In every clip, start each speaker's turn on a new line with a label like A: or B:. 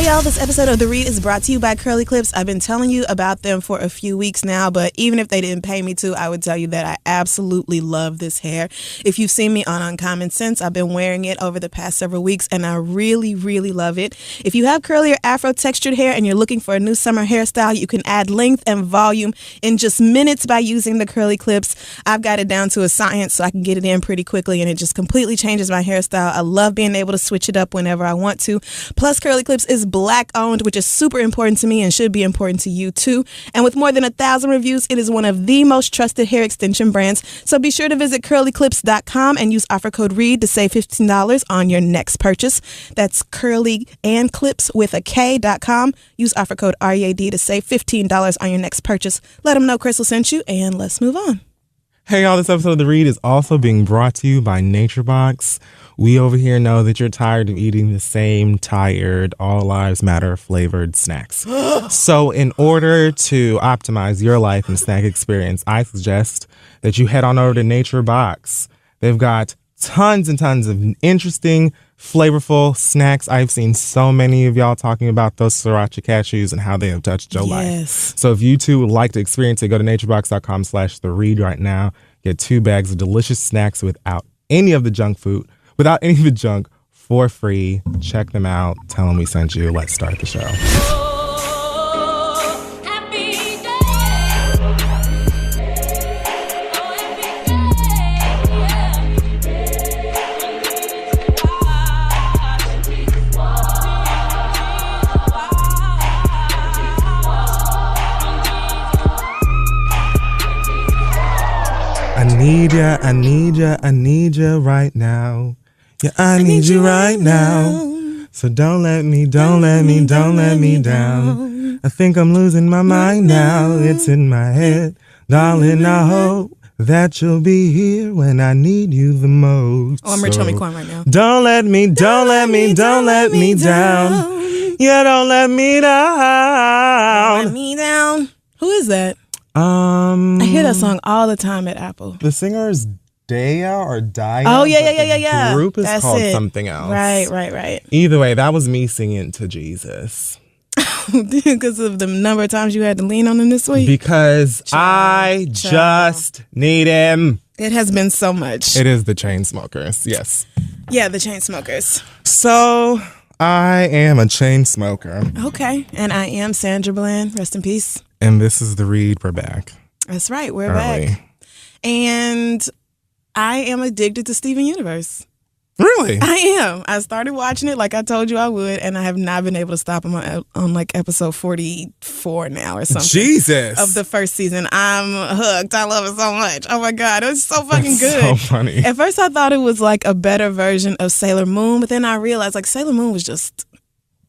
A: Hey y'all, this episode of The Read is brought to you by Curly Clips. I've been telling you about them for a few weeks now, but even if they didn't pay me to, I would tell you that I absolutely love this hair. If you've seen me on Uncommon Sense, I've been wearing it over the past several weeks and I really, really love it. If you have curly or afro textured hair and you're looking for a new summer hairstyle, you can add length and volume in just minutes by using the Curly Clips. I've got it down to a science so I can get it in pretty quickly and it just completely changes my hairstyle. I love being able to switch it up whenever I want to. Plus, Curly Clips is Black owned, which is super important to me and should be important to you too. And with more than 1,000 reviews, it is one of the most trusted hair extension brands. So be sure to visit curlyclips.com and use offer code READ to save $15 on your next purchase. That's curlyandclips with a K.com. Use offer code READ to save $15 on your next purchase. Let them know Crystal sent you, and let's move on.
B: Hey y'all, this episode of The Read is also being brought to you by NatureBox. We over here know that you're tired of eating the same tired, all lives matter flavored snacks. So in order to optimize your life and snack experience, I suggest that you head on over to NatureBox. They've got tons and tons of interesting, flavorful snacks. I've seen so many of y'all talking about those sriracha cashews and how they have touched your life. So if you too would like to experience it, go to naturebox.com/theread right now. Get 2 bags of delicious snacks without any of the junk food, without any of the junk, for free. Check them out. Tell them we sent you. Let's start the show. I need ya right now. Yeah, I need you right now. So don't let me down. I think I'm losing my mind now. It's in my head. Darling, I hope that you'll be here when I need you the most.
A: Oh, I'm Rich Homie Quan right now.
B: Don't let me down. Yeah, don't let me down.
A: Don't let me down. Who is that? I hear that song all the time at Apple.
B: The singer is Daya or Daya.
A: Oh, yeah.
B: The group is
A: That's
B: called
A: it.
B: something else.
A: Right.
B: Either way, that was me singing to Jesus.
A: Because of the number of times you had to lean on him this week?
B: Because I just need him.
A: It has been so much.
B: It is the Chainsmokers, yes.
A: Yeah, the Chainsmokers.
B: So, I am a chain smoker.
A: Okay, and I am Sandra Bland. Rest in peace.
B: And this is The Read. We're back.
A: That's right, we're back. And I am addicted to Steven Universe.
B: Really?
A: I am. I started watching it like I told you I would, and I have not been able to stop. I'm on like episode 44 now or something.
B: Jesus.
A: Of the first season. I'm hooked. I love it so much. Oh my God. It was so fucking good.
B: So funny.
A: At first I thought it was like a better version of Sailor Moon, but then I realized like Sailor Moon was just,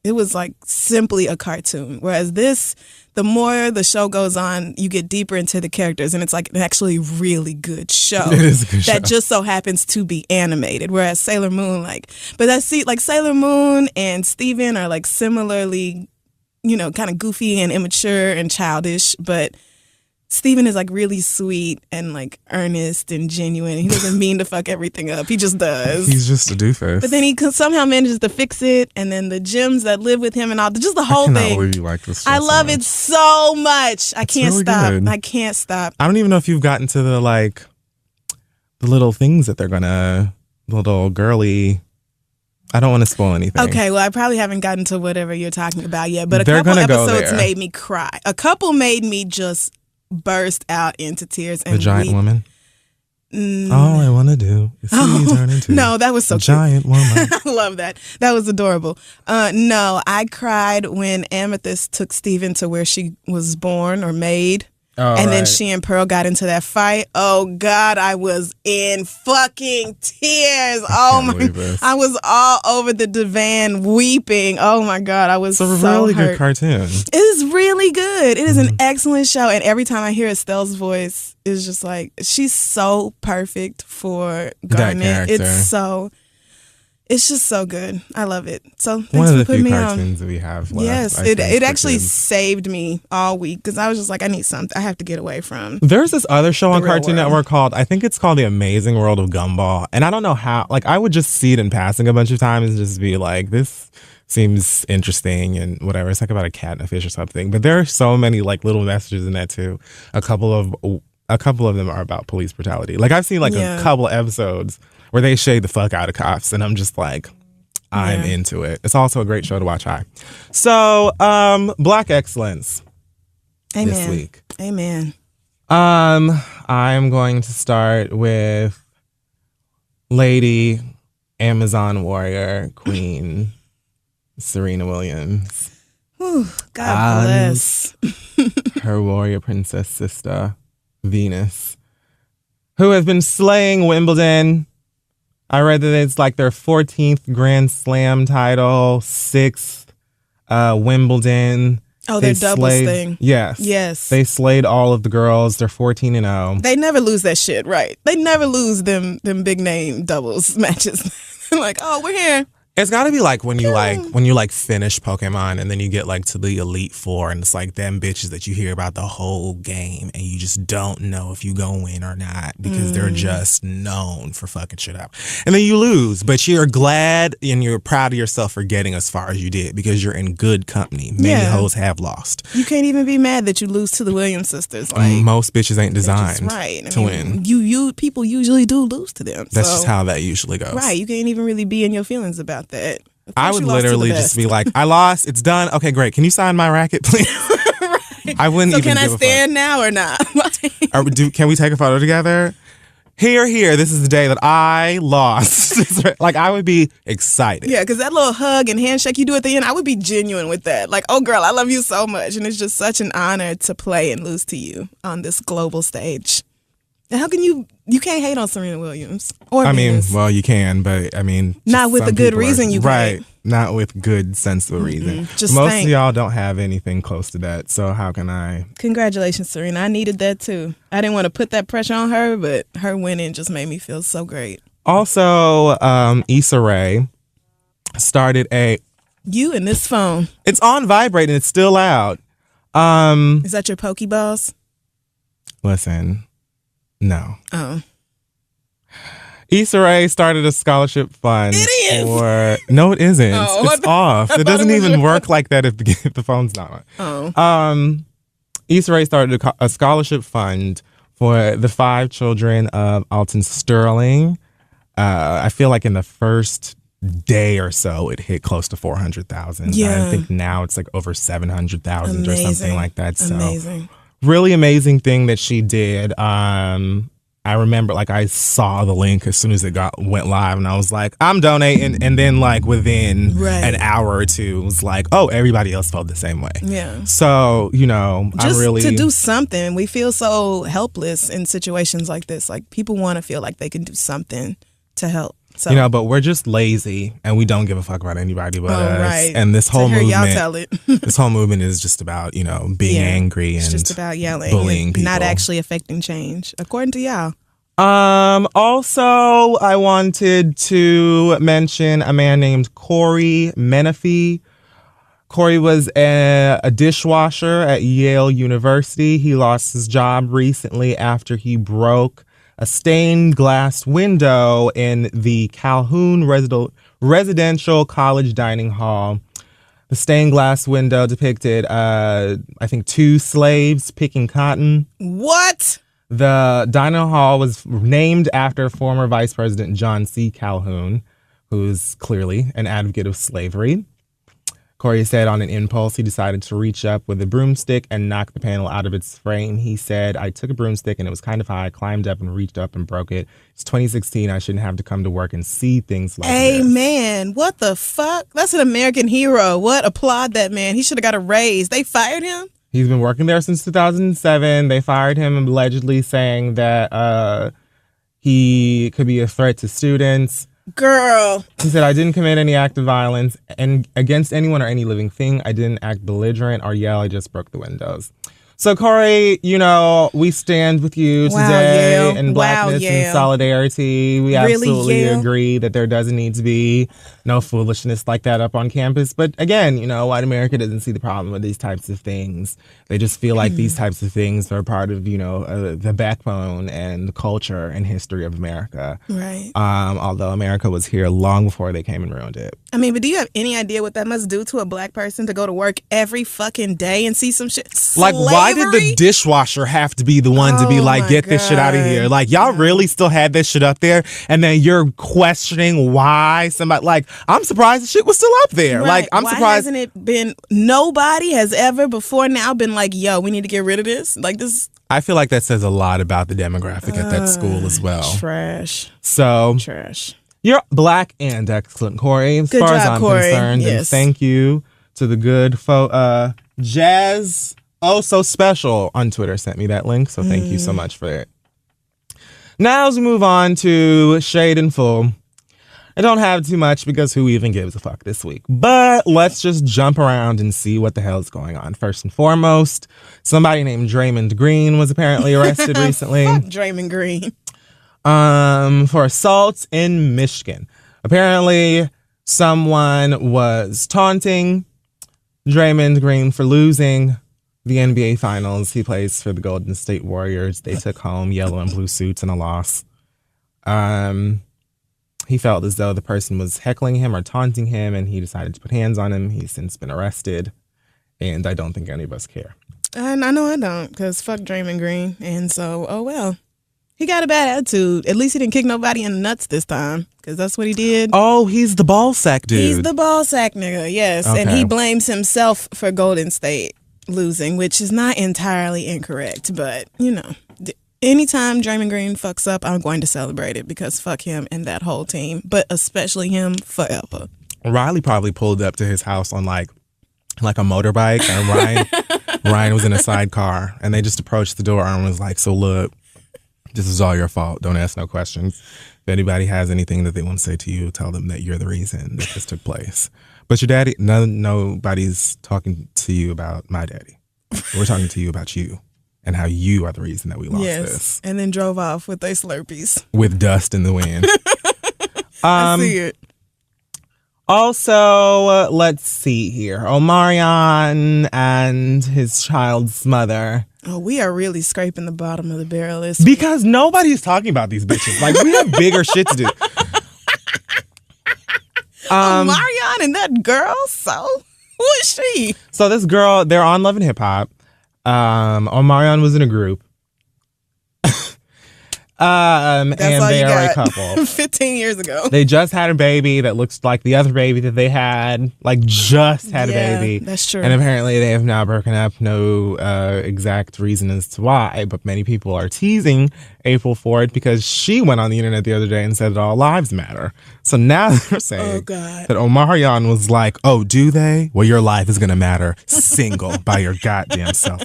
A: it was like simply a cartoon. Whereas this, the more the show goes on, you get deeper into the characters, and it's like an actually really good show.
B: It is a good show.
A: That just so happens to be animated. Whereas Sailor Moon, like Sailor Moon and Steven are like similarly, kind of goofy and immature and childish, but Steven is like really sweet and like earnest and genuine. He doesn't mean to fuck everything up. He just does.
B: He's just a doofus.
A: But then he somehow manages to fix it, and then the gems that live with him and all, just the whole
B: thing. I
A: thing.
B: cannot believe you like this show
A: I love
B: so much.
A: it so much. I can't
B: really
A: stop.
B: good.
A: I can't stop.
B: I don't even know if you've gotten to the little things that they're gonna, little girly. I don't want to spoil anything.
A: Okay, well, I probably haven't gotten to whatever you're talking about yet, but
B: They're
A: a couple
B: gonna go
A: episodes
B: there.
A: made me cry. A couple made me just burst out into tears and
B: The giant
A: weep.
B: woman. All I want to do is see you turn into
A: no, that was so
B: a giant woman.
A: I love that. That was adorable. No, I cried when Amethyst took Steven to where she was born or made. And then she and Pearl got into that fight. Oh, God, I was in fucking tears. Oh, my. I was all over the divan weeping. Oh, my God. I was so
B: It's a really
A: hurt.
B: good cartoon.
A: It is really good. It is an excellent show. And every time I hear Estelle's voice, it's just like, she's so perfect for Garnet.
B: character.
A: It's just so good. I love it. So
B: One
A: thanks
B: of
A: for
B: the
A: putting
B: few
A: me on.
B: cartoons that we have left.
A: Yes,
B: I
A: it
B: think, for
A: actually
B: kids.
A: saved me all week because I was just like, I need something. I have to get away from.
B: There's this other show on
A: real
B: Cartoon
A: world.
B: Network called, I think it's called The Amazing World of Gumball. And I don't know how, like, I would just see it in passing a bunch of times and just be like, this seems interesting and whatever. It's like about a cat and a fish or something. But there are so many, like, little messages in that, too. A couple of them are about police brutality. Like, I've seen, like,
A: Yeah.
B: a couple episodes where they shade the fuck out of cops. And I'm just like, I'm
A: Yeah.
B: into it. It's also a great show to watch. So, Black Excellence
A: Amen.
B: this week.
A: Amen.
B: I'm going to start with Lady Amazon Warrior Queen Serena Williams.
A: Whew, God bless.
B: Her warrior princess sister, Venus, who has been slaying Wimbledon. I read that it's like their 14th Grand Slam title, 6th Wimbledon.
A: Oh, their doubles thing.
B: Yes.
A: Yes.
B: They slayed all of the girls. They're 14-0.
A: They never lose that shit, right? They never lose them big name doubles matches. Like, oh, we're here.
B: It's got to be like when you finish Pokemon and then you get like to the Elite Four and it's like them bitches that you hear about the whole game and you just don't know if you gonna win or not because they're just known for fucking shit up. And then you lose, but you're glad and you're proud of yourself for getting as far as you did because you're in good company. Many hoes have lost.
A: You can't even be mad that you lose to the Williams sisters. Like,
B: most bitches ain't designed
A: to
B: win.
A: You people usually do lose to them.
B: That's just how that usually goes.
A: Right. You can't even really be in your feelings about that.
B: I would literally just be like, I lost. It's done. Okay, great. Can you sign my racket, please?
A: Right.
B: I wouldn't
A: so
B: even
A: can
B: give
A: I
B: a
A: stand now or not?
B: Can we take a photo together? Here. This is the day that I lost. Like, I would be excited.
A: Yeah, because that little hug and handshake you do at the end, I would be genuine with that. Like, oh, girl, I love you so much. And it's just such an honor to play and lose to you on this global stage. And how can you can't hate on Serena Williams or Venus.
B: Well, you can, but I mean,
A: not with a good reason you
B: right,
A: can't.
B: Not with good sensible reason.
A: Just
B: most of y'all don't have anything close to that, so how can I?
A: Congratulations, Serena. I needed that too. I didn't want to put that pressure on her, but her winning just made me feel so great.
B: Also, Issa Rae started
A: You and this phone.
B: It's on vibrate and it's still loud.
A: Is that your Pokeballs?
B: Listen. No.
A: Oh.
B: Issa Rae started a scholarship fund.
A: It is.
B: No, it isn't.
A: Oh,
B: it's off. It doesn't even work like that if the phone's not on.
A: Oh.
B: Issa Rae started a scholarship fund for the 5 children of Alton Sterling. I feel like in the first day or so, it hit close to 400,000.
A: Yeah.
B: I think now it's like over 700,000 or something like that. So.
A: Amazing.
B: Really amazing thing that she did. I remember, like, I saw the link as soon as it went live, and I was like, I'm donating. And then, like, within an hour or two, it was like, oh, everybody else felt the same way.
A: Yeah.
B: So,
A: just
B: I'm really
A: to do something. We feel so helpless in situations like this. Like, people want to feel like they can do something to help. So.
B: But we're just lazy and we don't give a fuck about anybody but us.
A: Right.
B: And this whole movement,
A: y'all tell it.
B: this whole movement is just about, being angry and
A: it's just about yelling,
B: bullying people,
A: not actually affecting change, according to y'all.
B: Also, I wanted to mention a man named Corey Menifee. Corey was a dishwasher at Yale University. He lost his job recently after he broke a stained glass window in the Calhoun residential college dining hall. The stained glass window depicted, I think, 2 slaves picking cotton.
A: What?
B: The dining hall was named after former Vice President John C. Calhoun, who's clearly an advocate of slavery. Corey said on an impulse, he decided to reach up with a broomstick and knock the panel out of its frame. He said, I took a broomstick and it was kind of high. I climbed up and reached up and broke it. It's 2016. I shouldn't have to come to work and see things like this.
A: Amen. What the fuck? That's an American hero. What? Applaud that man. He should have got a raise. They fired him?
B: He's been working there since 2007. They fired him allegedly saying that he could be a threat to students.
A: Girl.
B: He said, I didn't commit any act of violence and against anyone or any living thing. I didn't act belligerent or yell. I just broke the windows. So, Corey, we stand with you today in Blackness and solidarity. We absolutely agree that there doesn't need to be no foolishness like that up on campus. But again, white America doesn't see the problem with these types of things. They just feel like these types of things are part of, the backbone and the culture and history of America.
A: Right.
B: Although America was here long before they came and ruined it.
A: I mean, but do you have any idea what that must do to a black person to go to work every fucking day and see some shit?
B: Like, why did the dishwasher have to be the one to be like, get this shit out of here? Like, y'all really still had this shit up there, and then you're questioning why somebody, like, I'm surprised the shit was still up there.
A: Right.
B: Like, I'm
A: why
B: surprised.
A: Hasn't it been, nobody has ever before now been like, yo, we need to get rid of this? Like, this.
B: I feel like that says a lot about the demographic at that school as well.
A: Trash.
B: So.
A: Trash.
B: You're black and excellent, Corey, as
A: good
B: far
A: job,
B: as I'm
A: Corey.
B: concerned.
A: Yes.
B: And thank you to the good Jazz So Special on Twitter sent me that link, so thank you so much for it. Now as we move on to Shade and Full, I don't have too much because who even gives a fuck this week? But let's just jump around and see what the hell is going on. First and foremost, somebody named Draymond Green was apparently arrested recently.
A: Fuck Draymond Green.
B: For assault in Michigan. Apparently, someone was taunting Draymond Green for losing the NBA Finals. He plays for the Golden State Warriors. They took home yellow and blue suits in a loss. He felt as though the person was heckling him or taunting him, and he decided to put hands on him. He's since been arrested, and I don't think any of us care.
A: And I know I don't, because fuck Draymond Green. And so, oh well. He got a bad attitude. At least he didn't kick nobody in the nuts this time, because that's what he did.
B: Oh, he's the ball sack dude.
A: He's the ball sack nigga, yes. Okay. And he blames himself for Golden State losing, which is not entirely incorrect. But, anytime Draymond Green fucks up, I'm going to celebrate it, because fuck him and that whole team, but especially him forever.
B: Riley probably pulled up to his house on like a motorbike, and Ryan was in a sidecar, and they just approached the door and was like, so look, this is all your fault. Don't ask no questions. If anybody has anything that they want to say to you, tell them that you're the reason that this took place. But your daddy, nobody's talking to you about my daddy. We're talking to you about you and how you are the reason that we lost this.
A: And then drove off with their Slurpees.
B: With dust in the wind.
A: I see it.
B: Also, let's see here. Omarion and his child's mother.
A: Oh, we are really scraping the bottom of the barrel this
B: because nobody's talking about these bitches. Like, we have bigger shit to do.
A: Omarion and that girl, so who is she?
B: So this girl, they're on Love and Hip Hop. Omarion was in a group. And they are a couple.
A: 15 years ago.
B: They just had a baby that looks like the other baby that they had. Like, just had a baby.
A: That's true.
B: And apparently they have now broken up. No exact reason as to why, but many people are teasing April for it because she went on the internet the other day and said that all lives matter. So now they're saying that Omarion was like, oh, do they? Well, your life is going to matter single by your goddamn self.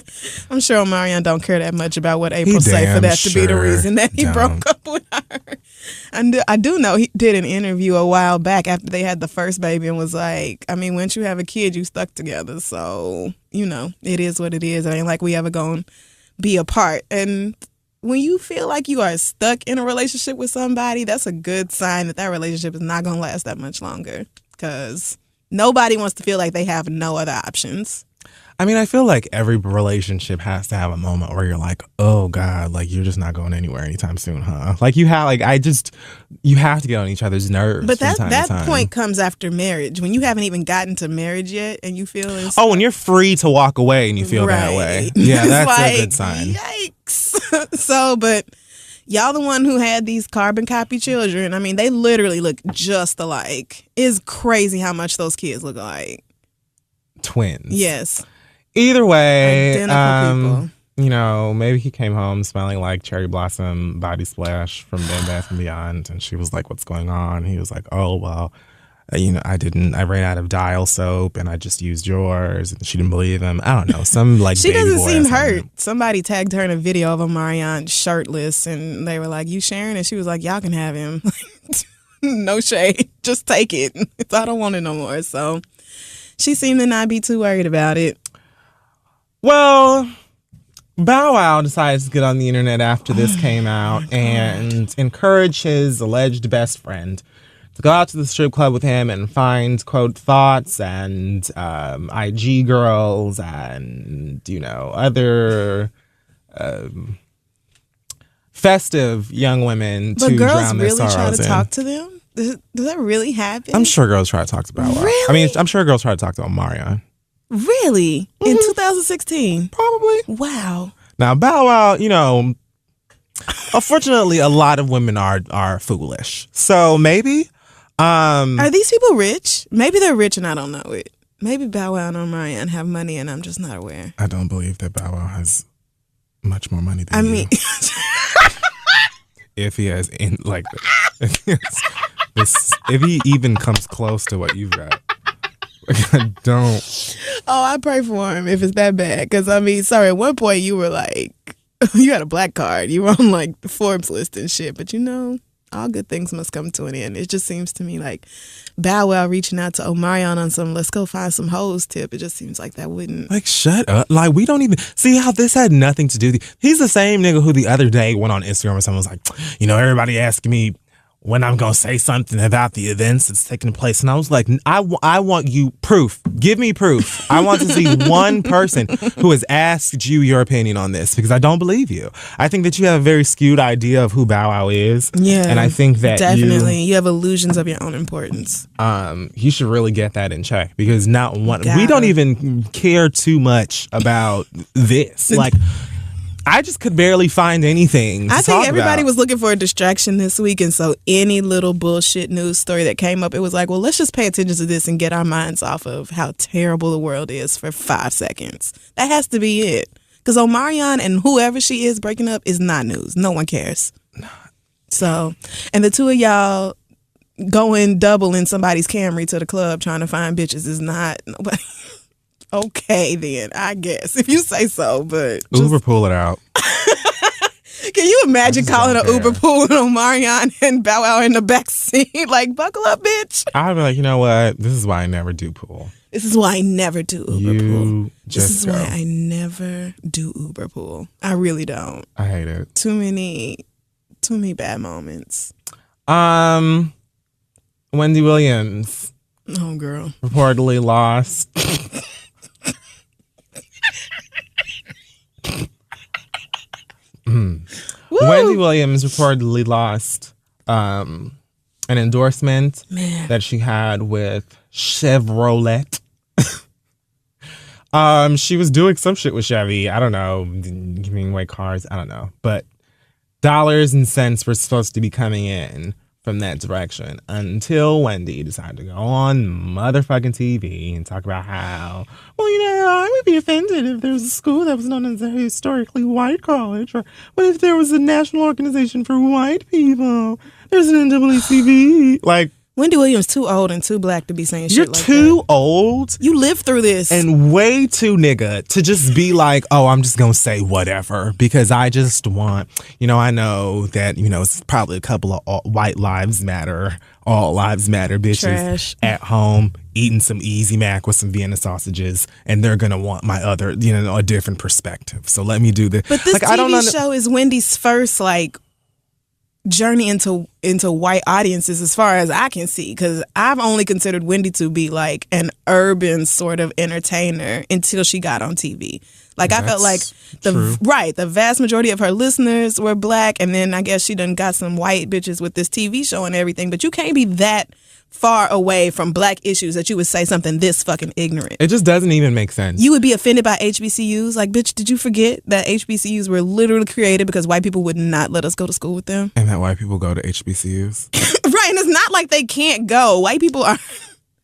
A: I'm sure Omarion don't care that much about what April say for that to be the reason that he broke up with her. And I do know he did an interview a while back after they had the first baby and was like, I mean, once you have a kid, you stuck together. So, it is what it is. It ain't like we ever gonna be apart. And when you feel like you are stuck in a relationship with somebody, that's a good sign that relationship is not going to last that much longer, because nobody wants to feel like they have no other options.
B: I mean, I feel like every relationship has to have a moment where you're like, oh God, like you're just not going anywhere anytime soon, huh? Like you have to get on each other's nerves.
A: But that point comes after marriage, when you haven't even gotten to marriage yet and you feel
B: when you're free to walk away and you feel that way. Yeah, that's like, a good sign.
A: Yikes. So, but y'all the one who had these carbon copy children. I mean, they literally look just alike. It's crazy how much those kids look alike.
B: Twins.
A: Yes.
B: Either way,
A: identical
B: people. Maybe he came home smelling like Cherry Blossom Body Splash from Bed Bath & Beyond, and she was like, what's going on? He was like, oh, well, I ran out of Dial soap, and I just used yours, and she didn't believe him. I don't know, some like
A: she
B: baby
A: doesn't
B: boy
A: seem hurt. Somebody tagged her in a video of Omarion shirtless, and they were like, you sharing? And she was like, y'all can have him. No shade. Just take it. I don't want it no more. So she seemed to not be too worried about it.
B: Well, Bow Wow decides to get on the internet after this came out and encourage his alleged best friend to go out to the strip club with him and find, quote, thoughts and IG girls and, other festive young women to drown their sorrows in.
A: But girls really try to talk to them? Does that really happen?
B: I'm sure girls try to talk to Bow Wow.
A: Really?
B: I mean, I'm sure girls try to talk to Omarion.
A: Really?
B: Mm-hmm.
A: In 2016?
B: Probably.
A: Wow.
B: Now, Bow Wow, unfortunately, a lot of women are foolish. So maybe.
A: Are these people rich? Maybe they're rich and I don't know it. Maybe Bow Wow and Omarion have money and I'm just not aware.
B: I don't believe that Bow Wow has much more money than you. If he has, if he even comes close to what you've got. I don't.
A: Oh, I pray for him if it's that bad. Because, sorry, at one point you were like, you had a black card. You were on like the Forbes list and shit. But all good things must come to an end. It just seems to me like Bow Wow reaching out to Omarion on some let's go find some hoes tip. It just seems like that wouldn't.
B: Like, shut up. Like, we don't even see how this had nothing to do. He's the same nigga who the other day went on Instagram or someone was like, everybody asking me when I'm going to say something about the events that's taking place. And I was like, I want you proof. Give me proof. I want to see one person who has asked you your opinion on this because I don't believe you. I think that you have a very skewed idea of who Bow Wow is.
A: Yeah.
B: And I think that
A: definitely you have illusions of your own importance.
B: You should really get that in check because we don't even care too much about this. Like, I just could barely find anything to
A: I think
B: talk
A: everybody
B: about.
A: was looking for a distraction this week, and so any little bullshit news story that came up, it was like, well, let's just pay attention to this and get our minds off of how terrible the world is for 5 seconds. That has to be it. Because Omarion and whoever she is breaking up is not news. No one cares. So, and the two of y'all going double in somebody's Camry to the club trying to find bitches is not nobody. Okay, then, I guess. If you say so, but...
B: Uber pull it out.
A: Can you imagine calling an Uber pool and Omarion and Bow Wow in the back seat? Like, buckle up, bitch.
B: I'd be like, you know what? This is why I never do pool.
A: This is why I never do Uber pool.
B: This
A: is why I never do Uber pool. I really don't.
B: I hate it.
A: Too many bad moments.
B: Wendy Williams.
A: Oh, girl.
B: Reportedly lost... Wendy Williams reportedly lost an endorsement that she had with Chevrolet. She was doing some shit with Chevy. I don't know, giving away cars. I don't know, but dollars and cents were supposed to be coming in from that direction until Wendy decided to go on motherfucking TV and talk about how, well, I would be offended if there was a school that was known as a historically white college, or what if there was a national organization for white people? There's an NAACP. Like,
A: Wendy Williams too old and too black to be saying shit like that.
B: You're too old.
A: You lived through this.
B: And way too nigga to just be like, oh, I'm just going to say whatever because I just want, I know that, it's probably a couple of white lives matter, all lives matter bitches
A: Trash.
B: At home eating some Easy Mac with some Vienna sausages and they're going to want my other, a different perspective. So let me do this.
A: But this TV show is Wendy's first, journey into white audiences as far as I can see, because I've only considered Wendy to be like an urban sort of entertainer until she got on TV. Like, I felt like the vast majority of her listeners were black, and then I guess she done got some white bitches with this TV show and everything, but you can't be that far away from black issues that you would say something this fucking ignorant.
B: It just doesn't even make sense.
A: You would be offended by HBCUs. Like, bitch, did you forget that HBCUs were literally created because white people would not let us go to school with them?
B: And that white people go to HBCUs?
A: Right, and it's not like they can't go. White people are...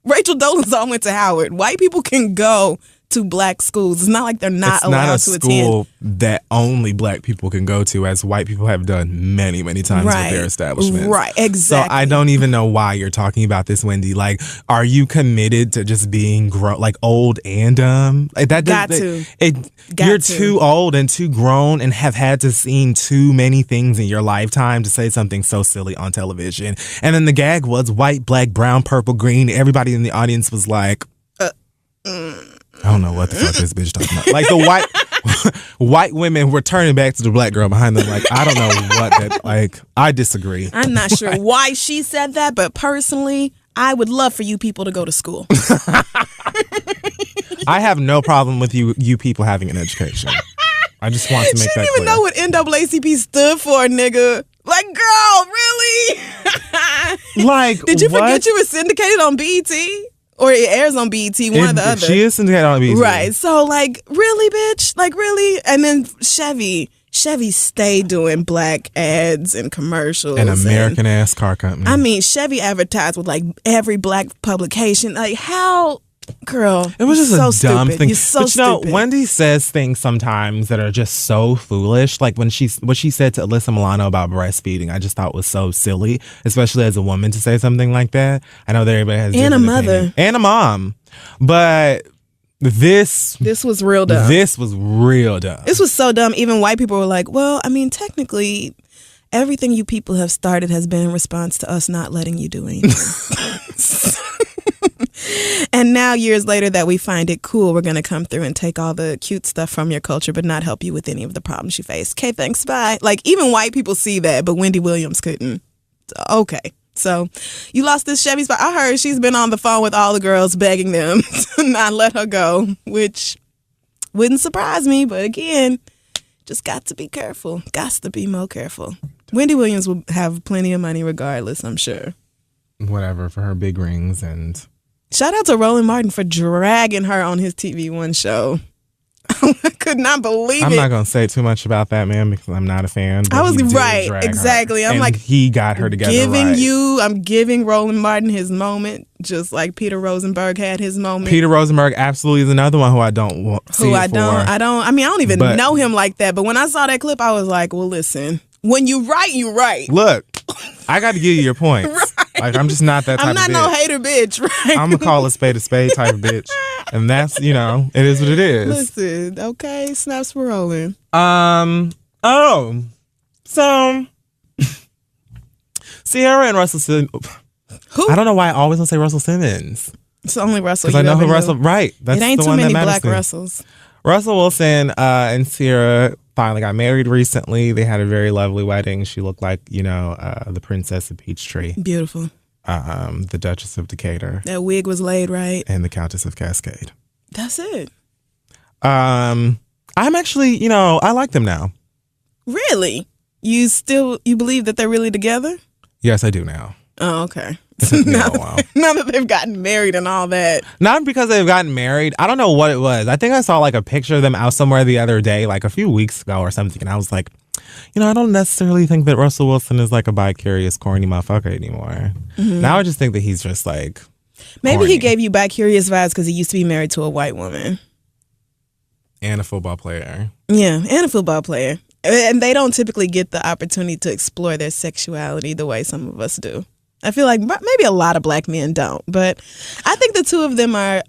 A: Rachel Dolezal went to Howard. White people can go to black schools. It's not like they're not allowed to attend.
B: It's not a school that only black people can go to, as white people have done many, many times with their establishments.
A: Right, exactly.
B: So I don't even know why you're talking about this, Wendy. Like, are you committed to just being old and dumb? Like, you're too old and too grown and have had to seen too many things in your lifetime to say something so silly on television. And then the gag was white, black, brown, purple, green. Everybody in the audience was like, I don't know what the fuck this bitch talking about. Like, white women were turning back to the black girl behind them. Like, I don't know what that, like, I disagree.
A: I'm not sure why she said that, but personally, I would love for you people to go to school.
B: I have no problem with you people having an education. I just want to make that clear.
A: She didn't even know what NAACP stood for, nigga. Like, girl, really?
B: Like,
A: did you forget you were syndicated on BET? Or it airs on BET, one or the other.
B: She is syndicated on BET.
A: Right. So, like, really, bitch? Like, really? And then Chevy stayed doing black ads and commercials.
B: An American-ass car company.
A: I mean, Chevy advertised with, like, every black publication. Like, how... Girl,
B: it was just
A: so
B: a dumb
A: stupid.
B: thing.
A: You're so
B: but you know,
A: stupid.
B: Wendy says things sometimes that are just so foolish. Like what she said to Alyssa Milano about breastfeeding, I just thought was so silly, especially as a woman to say something like that. I know that everybody has
A: and a mother
B: opinion. And a mom, but this
A: was real dumb.
B: This was real dumb.
A: This was so dumb. Even white people were like, "Well, I mean, technically, everything you people have started has been in response to us not letting you do anything." And now, years later, that we find it cool, we're going to come through and take all the cute stuff from your culture, but not help you with any of the problems you face. Okay, thanks, bye. Like, even white people see that, but Wendy Williams couldn't. Okay. So, you lost this Chevy spot. I heard she's been on the phone with all the girls begging them to not let her go, which wouldn't surprise me. But again, just got to be careful. Got to be more careful. Wendy Williams will have plenty of money regardless, I'm sure.
B: Whatever, for her big rings. And
A: shout out to Roland Martin for dragging her on his TV One show. I could not believe
B: I'm
A: it.
B: not going to say too much about that, man, because I'm not a fan.
A: I was right, exactly. I'm like,
B: he got her together.
A: I'm giving Roland Martin his moment, just like Peter Rosenberg had his moment.
B: Peter Rosenberg absolutely is another one who I don't want. I
A: don't even know him like that. But when I saw that clip, I was like, well, listen, when you right, you right.
B: Look, I got to give you your points. Right. Like, I'm just not that type of bitch.
A: I'm not no hater bitch, right?
B: I'm going to call a spade type of bitch. And that's, it is what it is.
A: Listen, okay, snaps for rolling.
B: So Ciara and Russell Simmons.
A: Who?
B: I don't know why I always want to say Russell Simmons.
A: It's only Russell.
B: Because I know who Russell. Right. That's
A: it ain't
B: the
A: too
B: one
A: many
B: that
A: black
B: me.
A: Russells.
B: Russell Wilson and Ciara finally got married recently. They had a very lovely wedding. She looked like, the princess of Peachtree.
A: Beautiful.
B: The Duchess of Decatur.
A: That wig was laid right.
B: And the Countess of Cascade.
A: That's it.
B: I'm actually, I like them now.
A: Really? You believe that they're really together?
B: Yes, I do now.
A: Oh, okay.
B: Now
A: that they've gotten married and all that.
B: Not because they've gotten married. I don't know what it was. I think I saw like a picture of them out somewhere the other day, like a few weeks ago or something. And I was like, I don't necessarily think that Russell Wilson is like a bi-curious, corny motherfucker anymore. Mm-hmm. Now I just think that he's just like
A: maybe
B: corny.
A: he gave you bi-curious vibes because he used to be married to a white woman.
B: And a football player.
A: Yeah, and a football player. And they don't typically get the opportunity to explore their sexuality the way some of us do. I feel like maybe a lot of black men don't, but I think the two of them are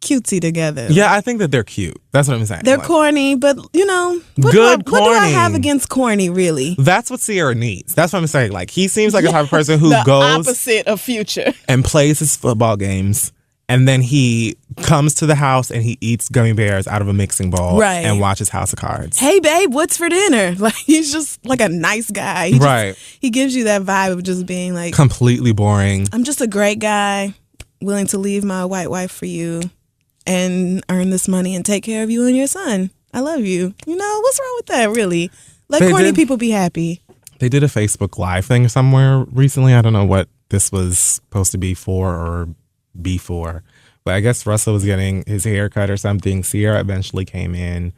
A: cutesy together.
B: Yeah, I think that they're cute. That's what I'm saying.
A: They're corny, but what do I have against corny, really?
B: That's what Ciara needs. That's what I'm saying. Like, he seems like a type of person who
A: the
B: goes
A: opposite of Future
B: and plays his football games, and then he comes to the house and he eats gummy bears out of a mixing bowl,
A: right,
B: and watches House of Cards.
A: Hey, babe, what's for dinner? Like, he's just like a nice guy. He gives you that vibe of just being like
B: completely boring.
A: I'm just a great guy, willing to leave my white wife for you and earn this money and take care of you and your son. I love you. What's wrong with that, really? Let corny people be happy.
B: They did a Facebook Live thing somewhere recently. I don't know what this was supposed to be for or before, but I guess Russell was getting his hair cut or something. Ciara eventually came in,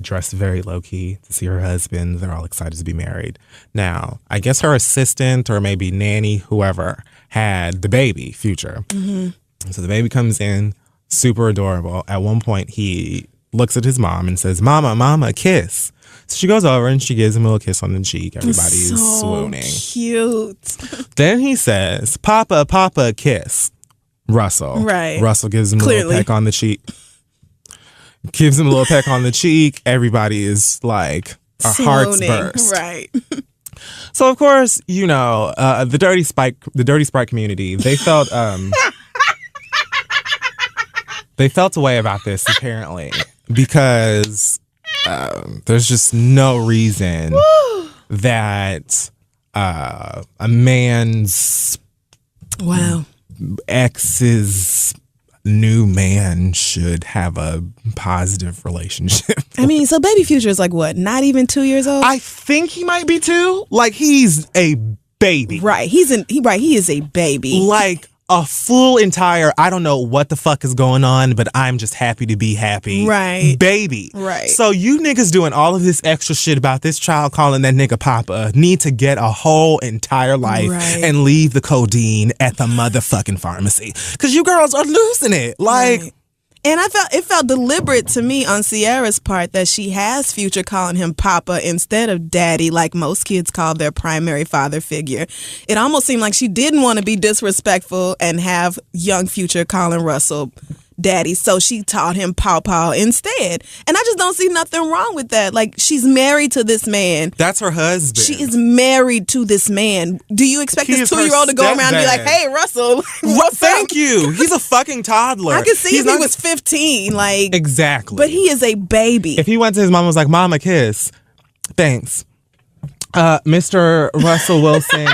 B: dressed very low-key to see her husband. They're all excited to be married. Now, I guess her assistant or maybe nanny, whoever, had the baby, Future. Mm-hmm. So the baby comes in, super adorable. At one point, he looks at his mom and says, Mama, kiss. So she goes over and she gives him a little kiss on the cheek. Everybody is swooning.
A: Cute.
B: Then he says, Papa, kiss. Russell.
A: Right.
B: Russell gives him a little peck on the cheek. Gives him a little peck on the cheek. Everybody is like, our hearts burst.
A: Right.
B: So of course, the Dirty Sprite community, they felt a way about this apparently, because there's just no reason that a man's ex's new man should have a positive relationship.
A: I mean, so baby Future is like what? Not even 2 years old?
B: I think he might be 2. Like, he's a baby.
A: Right. He is a baby.
B: Like a full entire, I don't know what the fuck is going on, but I'm just happy to be happy.
A: Right.
B: Baby.
A: Right.
B: So you niggas doing all of this extra shit about this child calling that nigga Papa need to get a whole entire life and leave the codeine at the motherfucking pharmacy. Because you girls are losing it. Like...
A: Right. And it felt deliberate to me on Sierra's part that she has Future calling him Papa instead of Daddy, like most kids call their primary father figure. It almost seemed like she didn't want to be disrespectful and have young Future calling Russell Daddy, so she taught him Paw instead. And I just don't see nothing wrong with that. Like, she's married to this man.
B: That's her husband.
A: She is married to this man. Do you expect this 2-year-old to go around and be like, hey, Russell, what's
B: Thank
A: up?
B: you. He's a fucking toddler.
A: I could see if he was 15. Like,
B: exactly.
A: But he is a baby.
B: If he went to his mom and was like, Mom, a kiss. Thanks. Mr. Russell Wilson,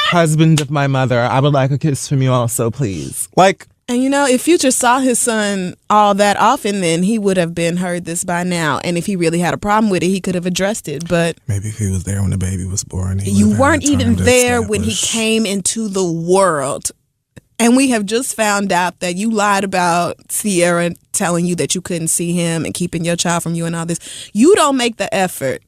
B: husband of my mother, I would like a kiss from you also, please. Like...
A: And you know, if Future saw his son all that often, then he would have been heard this by now. And if he really had a problem with it, he could have addressed it. But
B: maybe if he was there when the baby was born.
A: You weren't even there when he came into the world. And we have just found out that you lied about Sierra telling you that you couldn't see him and keeping your child from you and all this. You don't make the effort.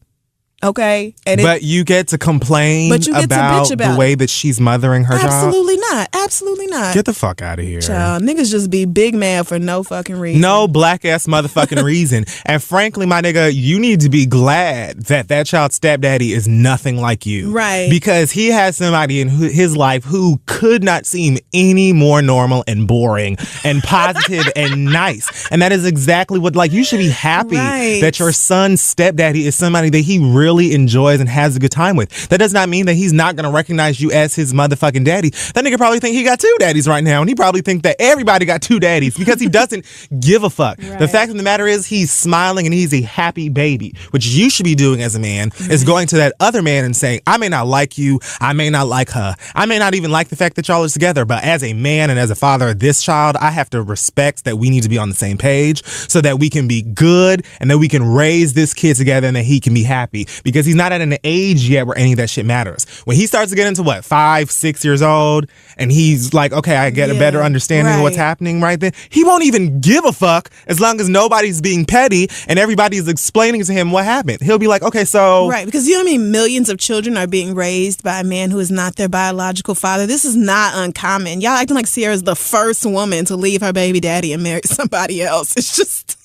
A: Okay,
B: but you get to complain about the way that she's mothering her child?
A: Absolutely not. Absolutely not.
B: Get the fuck out of here.
A: Child, niggas just be big mad for no fucking reason.
B: No black ass motherfucking reason. And frankly, my nigga, you need to be glad that that child's stepdaddy is nothing like you.
A: Right.
B: Because he has somebody in his life who could not seem any more normal and boring and positive and nice. And that is exactly what, like, you should be happy that your son's stepdaddy is somebody that he really enjoys and has a good time with. That does not mean that he's not going to recognize you as his motherfucking daddy. That nigga probably think he got 2 daddies right now, and he probably think that everybody got 2 daddies because he doesn't give a fuck. Right. The fact of the matter is he's smiling and he's a happy baby. What you should be doing as a man is going to that other man and saying, I may not like you, I may not like her, I may not even like the fact that y'all are together, but as a man and as a father of this child, I have to respect that we need to be on the same page so that we can be good and that we can raise this kid together and that he can be happy. Because he's not at an age yet where any of that shit matters. When he starts to get into 5, 6 years old, and he's like, okay, I get a better understanding of what's happening right then, he won't even give a fuck as long as nobody's being petty and everybody's explaining to him what happened. He'll be like, okay, so...
A: Right, because you know how many millions of children are being raised by a man who is not their biological father? This is not uncommon. Y'all acting like Sierra's the first woman to leave her baby daddy and marry somebody else. It's just...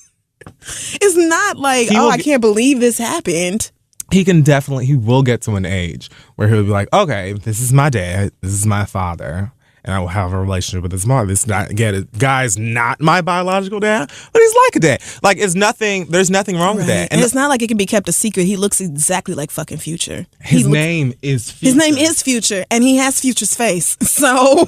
A: It's not like, I can't believe this happened.
B: He will get to an age where he'll be like, okay, this is my dad, this is my father, and I will have a relationship with his mother. This guy's not my biological dad, but he's like a dad. Like, there's nothing wrong with that.
A: And it's not like it can be kept a secret. He looks exactly like fucking Future.
B: His name is Future.
A: His name is Future, and he has Future's face. So...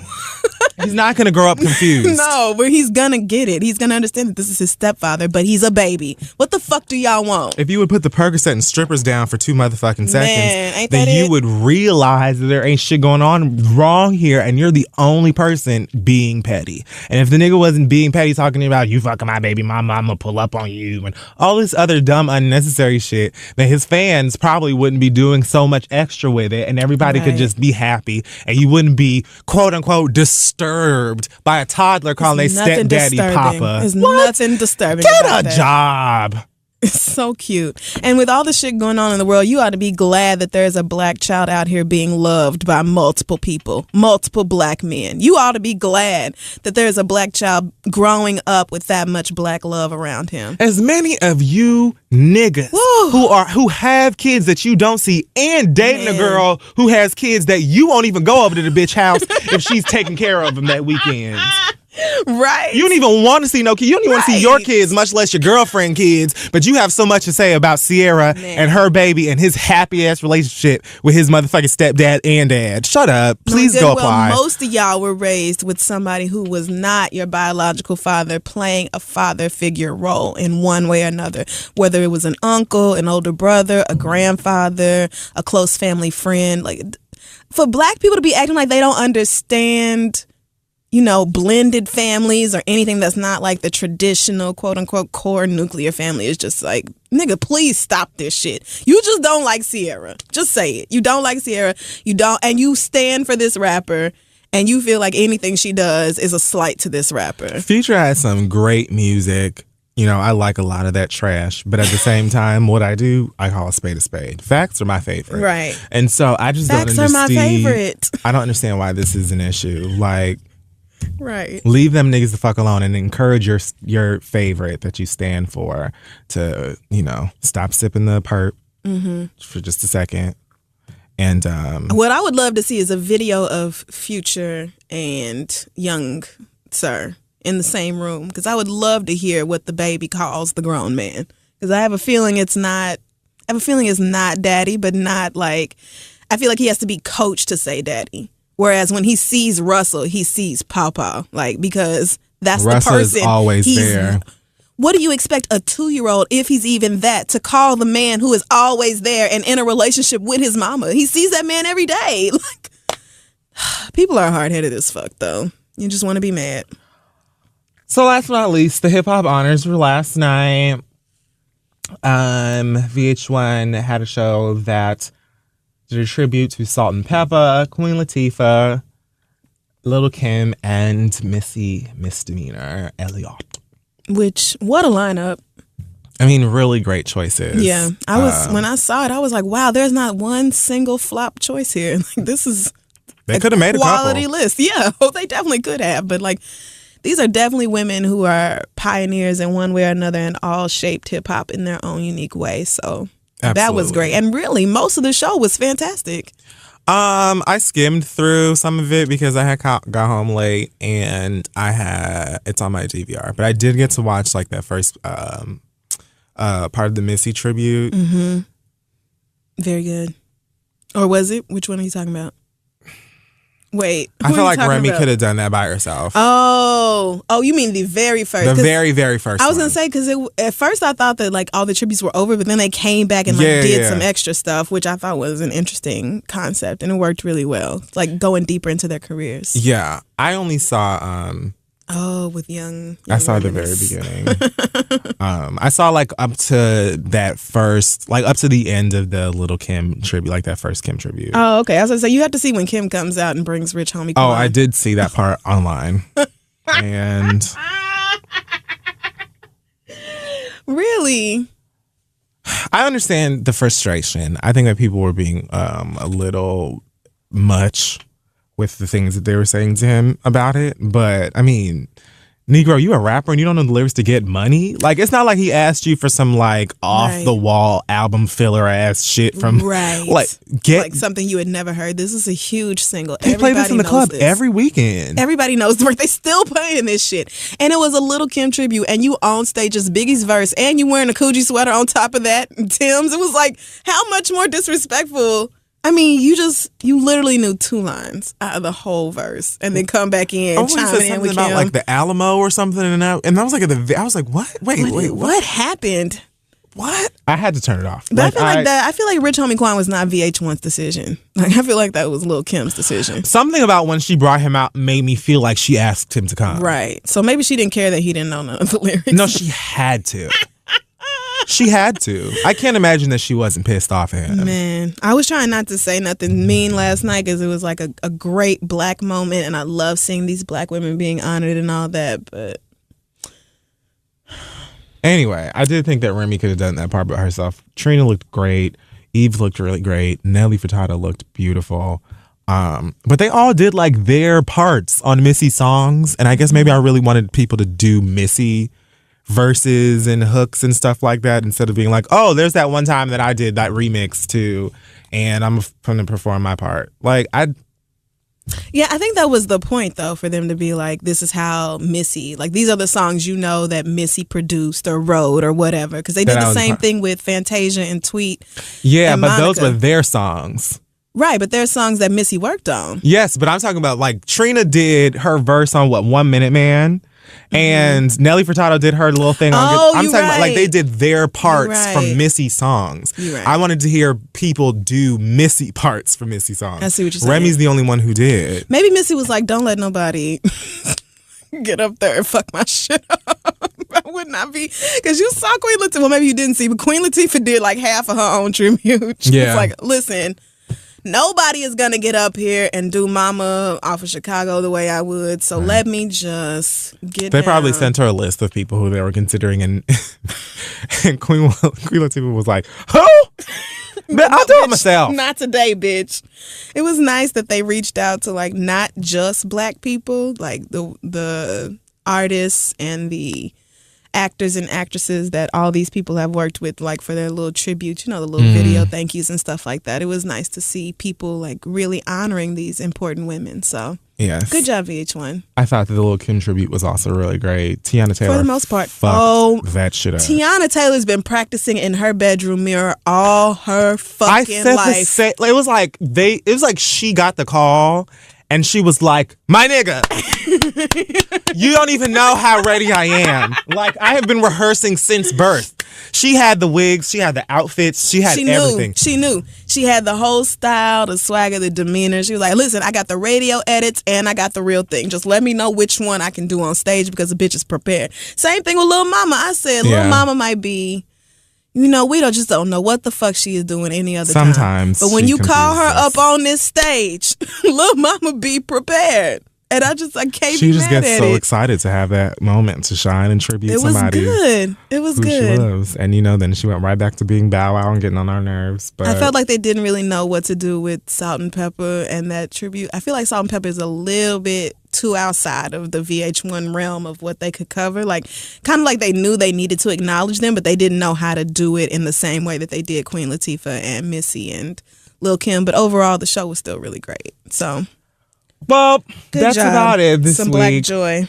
B: He's not going to grow up confused.
A: No, but he's going to get it. He's going to understand that this is his stepfather, but he's a baby. What the fuck do y'all want?
B: If you would put the Percocet and strippers down for 2 motherfucking seconds, then you would realize that there ain't shit going on wrong here, and you're the only person being petty. And if the nigga wasn't being petty, talking about you fucking my baby mama, I'm gonna pull up on you, and all this other dumb, unnecessary shit, then his fans probably wouldn't be doing so much extra with it, and everybody could just be happy, and you wouldn't be, quote unquote, disturbed by a toddler calling their stepdaddy Papa.
A: There's nothing disturbing
B: Get
A: about
B: a job.
A: It's so cute. And with all the shit going on in the world, you ought to be glad that there's a black child out here being loved by multiple people, multiple black men. You ought to be glad that there's a black child growing up with that much black love around him.
B: As many of you niggas who have kids that you don't see and dating a girl who has kids that you won't even go over to the bitch house if she's taking care of them that weekend.
A: Right.
B: You don't even want to see no kids. You don't even want to see your kids, much less your girlfriend kids. But you have so much to say about Sierra and her baby and his happy ass relationship with his motherfucking stepdad and dad. Shut up. Please go apply.
A: Most of y'all were raised with somebody who was not your biological father playing a father figure role in one way or another. Whether it was an uncle, an older brother, a grandfather, a close family friend. Like, for black people to be acting like they don't understand, you know, blended families or anything that's not like the traditional quote unquote core nuclear family is just like, nigga, please stop this shit. You just don't like Sierra. Just say it. You don't like Sierra. You don't, and you stand for this rapper and you feel like anything she does is a slight to this rapper.
B: Future has some great music. You know, I like a lot of that trash, but at the same time, what I do, I call a spade a spade. Facts are my favorite.
A: Right.
B: And so I just don't understand.
A: Facts are my favorite.
B: I don't understand why this is an issue. Like,
A: right.
B: Leave them niggas the fuck alone and encourage your favorite that you stand for to, you know, stop sipping the perp for just a second. And
A: what I would love to see is a video of Future and Young Sir in the same room, because I would love to hear what the baby calls the grown man, because I have a feeling it's not daddy, but not like, I feel like he has to be coached to say daddy. Whereas when he sees Russell, he sees Pawpaw, like, because that's
B: Russell
A: the person.
B: Is always there.
A: What do you expect a 2-year-old, if he's even that, to call the man who is always there and in a relationship with his mama? He sees that man every day. Like, people are hard-headed as fuck, though. You just want to be mad.
B: So last but not least, the hip hop honors were last night. VH1 had a show that did a tribute to Salt and Peppa, Queen Latifah, Lil' Kim, and Missy Misdemeanor Elliott.
A: Which, what a lineup.
B: I mean, really great choices.
A: Yeah. I was when I saw it, I was like, wow, there's not one single flop choice here. Like, this is
B: they could have made a
A: quality list. Yeah, they definitely could have. But like, these are definitely women who are pioneers in one way or another and all shaped hip hop in their own unique way. So that was great. And really, most of the show was fantastic.
B: I skimmed through some of it because I had got home late and it's on my DVR. But I did get to watch like that first part of the Missy tribute.
A: Mm-hmm. Very good. Or was it? Which one are you talking about? Wait,
B: I feel like Remy could have done that by herself.
A: Oh, you mean the very first?
B: The very, very first.
A: I was gonna say, because at first I thought that like all the tributes were over, but then they came back and did some extra stuff, which I thought was an interesting concept, and it worked really well. Like going deeper into their careers.
B: Yeah, I only saw.
A: With young
B: I saw the very beginning. I saw like up to that first, like up to the end of the Lil' Kim tribute, like that first Kim tribute.
A: Oh, okay. I was gonna say you have to see when Kim comes out and brings Rich Homie.
B: Oh, I did see that part online, and
A: really,
B: I understand the frustration. I think that people were being a little much with the things that they were saying to him about it. But I mean, Negro, you a rapper and you don't know the lyrics to get money? Like, it's not like he asked you for some like off the wall album filler ass shit from like
A: something you had never heard. This is a huge single.
B: They play this in the club every weekend.
A: Everybody knows the work. They still playing this shit. And it was a Lil' Kim tribute, and you on stage as Biggie's verse, and you wearing a Coogee sweater on top of that, and Tim's. It was like, how much more disrespectful? I mean, you literally knew 2 lines out of the whole verse, and then come back in chiming in with
B: about
A: Kim.
B: like the Alamo or something, and I was like, I was like, what? Wait,
A: what happened?
B: What? I had to turn it off.
A: But I feel like Rich Homie Quan was not VH1's decision. Like, I feel like that was Lil' Kim's decision.
B: Something about when she brought him out made me feel like she asked him to come.
A: Right. So maybe she didn't care that he didn't know none of the lyrics.
B: No, she had to. She had to. I can't imagine that she wasn't pissed off at him.
A: Man, I was trying not to say nothing mean last night because it was like a great black moment, and I love seeing these black women being honored and all that, but...
B: Anyway, I did think that Remy could have done that part by herself. Trina looked great. Eve looked really great. Nelly Furtado looked beautiful. But they all did like their parts on Missy songs, and I guess maybe I really wanted people to do Missy verses and hooks and stuff like that instead of being like, oh, there's that one time that I did that remix too and I'm going to perform my part. Like,
A: Yeah, I think that was the point, though, for them to be like, this is how Missy, like, these are the songs you know that Missy produced or wrote or whatever. Because they did the same thing with Fantasia and Tweet.
B: Yeah,
A: and
B: but
A: Monica.
B: those were their songs.
A: Right, but there's songs that Missy worked on.
B: Yes, but I'm talking about, like, Trina did her verse on, 1 Minute Man? And Nelly Furtado did her little thing on. I'm talking about, like, they did their parts from Missy songs.
A: Right.
B: I wanted to hear people do Missy parts for Missy songs.
A: I see what you're saying.
B: Remy's the only one who did.
A: Maybe Missy was like, don't let nobody get up there and fuck my shit up. I would not be, because you saw Queen Latifah. Well, maybe you didn't see, but Queen Latifah did like half of her own tribute. She was like, listen, nobody is going to get up here and do Mama off of Chicago the way I would. So let me just get
B: They
A: down.
B: probably sent her a list of people who they were considering. And Queen Latifah was like, who? But I'll do it myself.
A: Not today, bitch. It was nice that they reached out to like not just black people, like the artists and the actors and actresses that all these people have worked with, like for their little tributes, the little video thank yous and stuff like that. It was nice to see people like really honoring these important women. So
B: yes,
A: good job, VH1.
B: I thought that the little Kim tribute was also really great. Tiana Taylor,
A: for the most part,
B: that shit up.
A: Tiana Taylor's been practicing in her bedroom mirror all her fucking life.
B: It was like she got the call. And she was like, my nigga, you don't even know how ready I am. Like, I have been rehearsing since birth. She had the wigs, she had the outfits, she had everything.
A: She knew. She had the whole style, the swagger, the demeanor. She was like, listen, I got the radio edits and I got the real thing. Just let me know which one I can do on stage because the bitch is prepared. Same thing with Lil Mama. I said, Lil Mama might be... we don't know what the fuck she is doing any other time.
B: Sometimes.
A: But when you call her up on this stage, Lil Mama be prepared. And I can't be mad at it.
B: She just gets so excited to have that moment to shine and tribute somebody.
A: It was
B: who
A: good.
B: She loves. And then she went right back to being Bow Wow and getting on our nerves. But
A: I felt like they didn't really know what to do with Salt and Pepper and that tribute. I feel like Salt and Pepper is a little bit too outside of the VH1 realm of what they could cover. Like, kind of like they knew they needed to acknowledge them, but they didn't know how to do it in the same way that they did Queen Latifah and Missy and Lil' Kim. But overall, the show was still really great. So,
B: well, that's
A: job.
B: about it this
A: Some
B: week.
A: Black joy.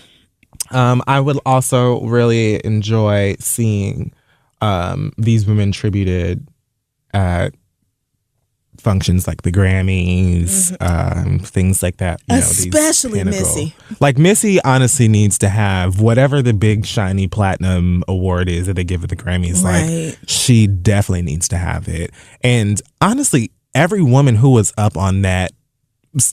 B: I would also really enjoy seeing these women tributed at functions like the Grammys, things like that.
A: Especially Missy.
B: Like Missy honestly needs to have whatever the big shiny platinum award is that they give at the Grammys.
A: Right.
B: Like she definitely needs to have it. And honestly, every woman who was up on that,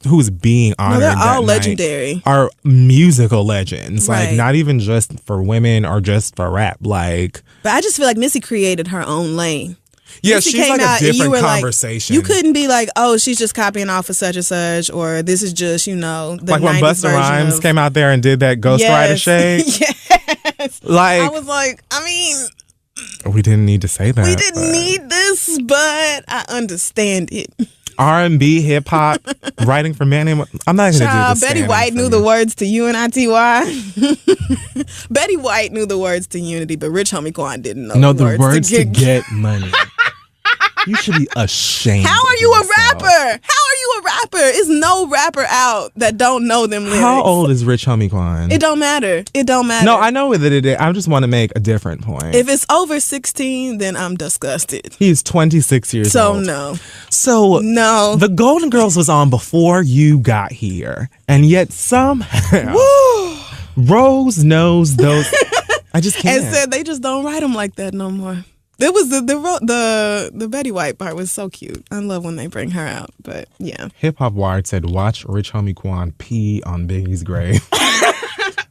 B: who was being honored,
A: they're all
B: that
A: legendary.
B: night, are musical legends.
A: Right.
B: Like not even just for women or just for rap. Like,
A: but I just feel like Missy created her own lane.
B: yeah,
A: Missy
B: she's
A: came
B: like a
A: out and you
B: different
A: were
B: conversation.
A: Like, you couldn't be like, oh, she's just copying off of such and such, or this is just, the
B: like when
A: 90s
B: Busta
A: version
B: Rhymes
A: of...
B: came out there and did that Ghost Rider shade.
A: Yes.
B: Like,
A: I was like,
B: we didn't need to say that.
A: we didn't need this, but I understand it.
B: R&B, hip hop, writing for men. I'm not even gonna do this.
A: Betty White knew the words to UNITY. Betty White knew the words to Unity, but Rich Homie Quan didn't know
B: the words to get money. You should be ashamed.
A: How are you a rapper? How are you a rapper? Is no rapper out that don't know them lyrics.
B: How old is Rich Homie Quan?
A: It don't matter. It don't matter.
B: No, I know that it is. I just want to make a different point.
A: If it's over 16, then I'm disgusted.
B: He's 26 years old.
A: So no.
B: The Golden Girls was on before you got here. And yet somehow Rose knows those. I just can't.
A: And said they just don't write them like that no more. It was the Betty White part was so cute. I love when they bring her out, but yeah.
B: Hip Hop Wired said, "Watch Rich Homie Quan pee on Biggie's grave."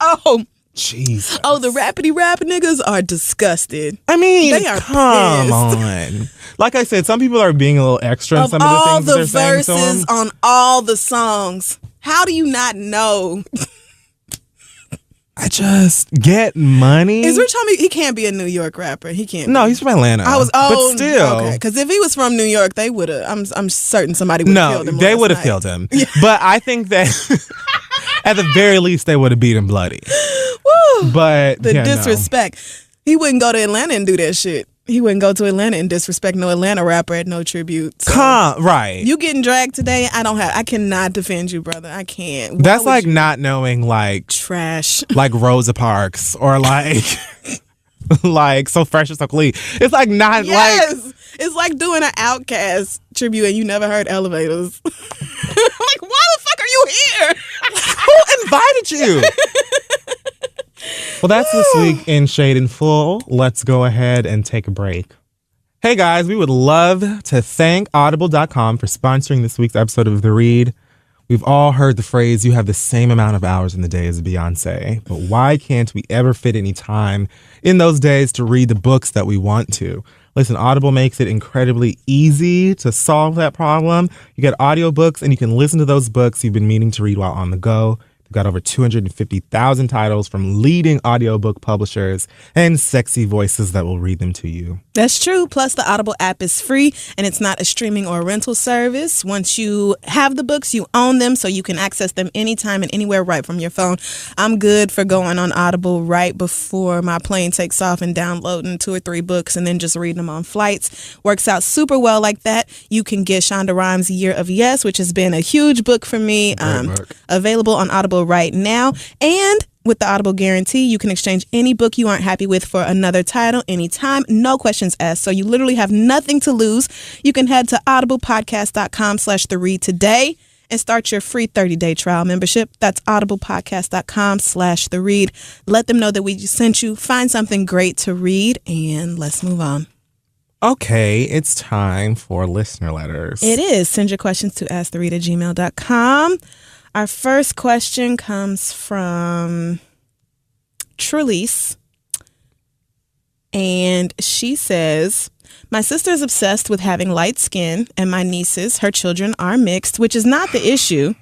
A: Oh,
B: Jesus.
A: Oh, the rappity rap niggas are disgusted.
B: I mean,
A: they are
B: come
A: pissed.
B: on. Like I said, some people are being a little extra in some of the things they're saying to them.
A: All the verses on all the songs. How do you not know?
B: I just get money.
A: Is Rich Homie? He can't be a New York rapper. He can't.
B: No, he's from Atlanta. But still,
A: okay. Because if he was from New York, they would have. I'm certain somebody would have killed him.
B: No, they would have killed him.
A: Yeah.
B: But I think that at the very least, they would have beat him bloody.
A: Woo!
B: But
A: the disrespect. He wouldn't go to Atlanta and do that shit. He wouldn't go to Atlanta and disrespect no Atlanta rapper at no tribute. So.
B: Right.
A: You getting dragged today? I cannot defend you, brother. I can't.
B: That's like not knowing like
A: trash.
B: Like Rosa Parks or like like So Fresh and So Clean. It's like not like
A: it's like doing an Outkast tribute and you never heard Elevators. Like, why the fuck are you here?
B: Who invited you? Well, that's this week in Shade and Full. Let's go ahead and take a break. Hey guys, we would love to thank Audible.com for sponsoring this week's episode of The Read. We've all heard the phrase, you have the same amount of hours in the day as Beyonce, but why can't we ever fit any time in those days to read the books that we want to? Listen, Audible makes it incredibly easy to solve that problem. You get audiobooks and you can listen to those books you've been meaning to read while on the go. They've got over 250,000 titles from leading audiobook publishers and sexy voices that will read them to you.
A: That's true. Plus, the Audible app is free and it's not a streaming or rental service. Once you have the books, you own them, so you can access them anytime and anywhere right from your phone. I'm good for going on Audible right before my plane takes off and downloading 2 or 3 books and then just reading them on flights. Works out super well like that. You can get Shonda Rhimes' Year of Yes, which has been a huge book for me. Available on Audible right now. And with the Audible guarantee, you can exchange any book you aren't happy with for another title anytime, no questions asked. So you literally have nothing to lose. You can head to audiblepodcast.com/theread today and start your free 30-day trial membership. That's audiblepodcast.com/theread. Let them know that we sent you. Find something great to read, and let's move on.
B: Okay, it's time for listener letters.
A: It is. Send your questions to asktheread@gmail.com. Our first question comes from Trelise, and she says, my sister is obsessed with having light skin, and my nieces, her children, are mixed, which is not the issue.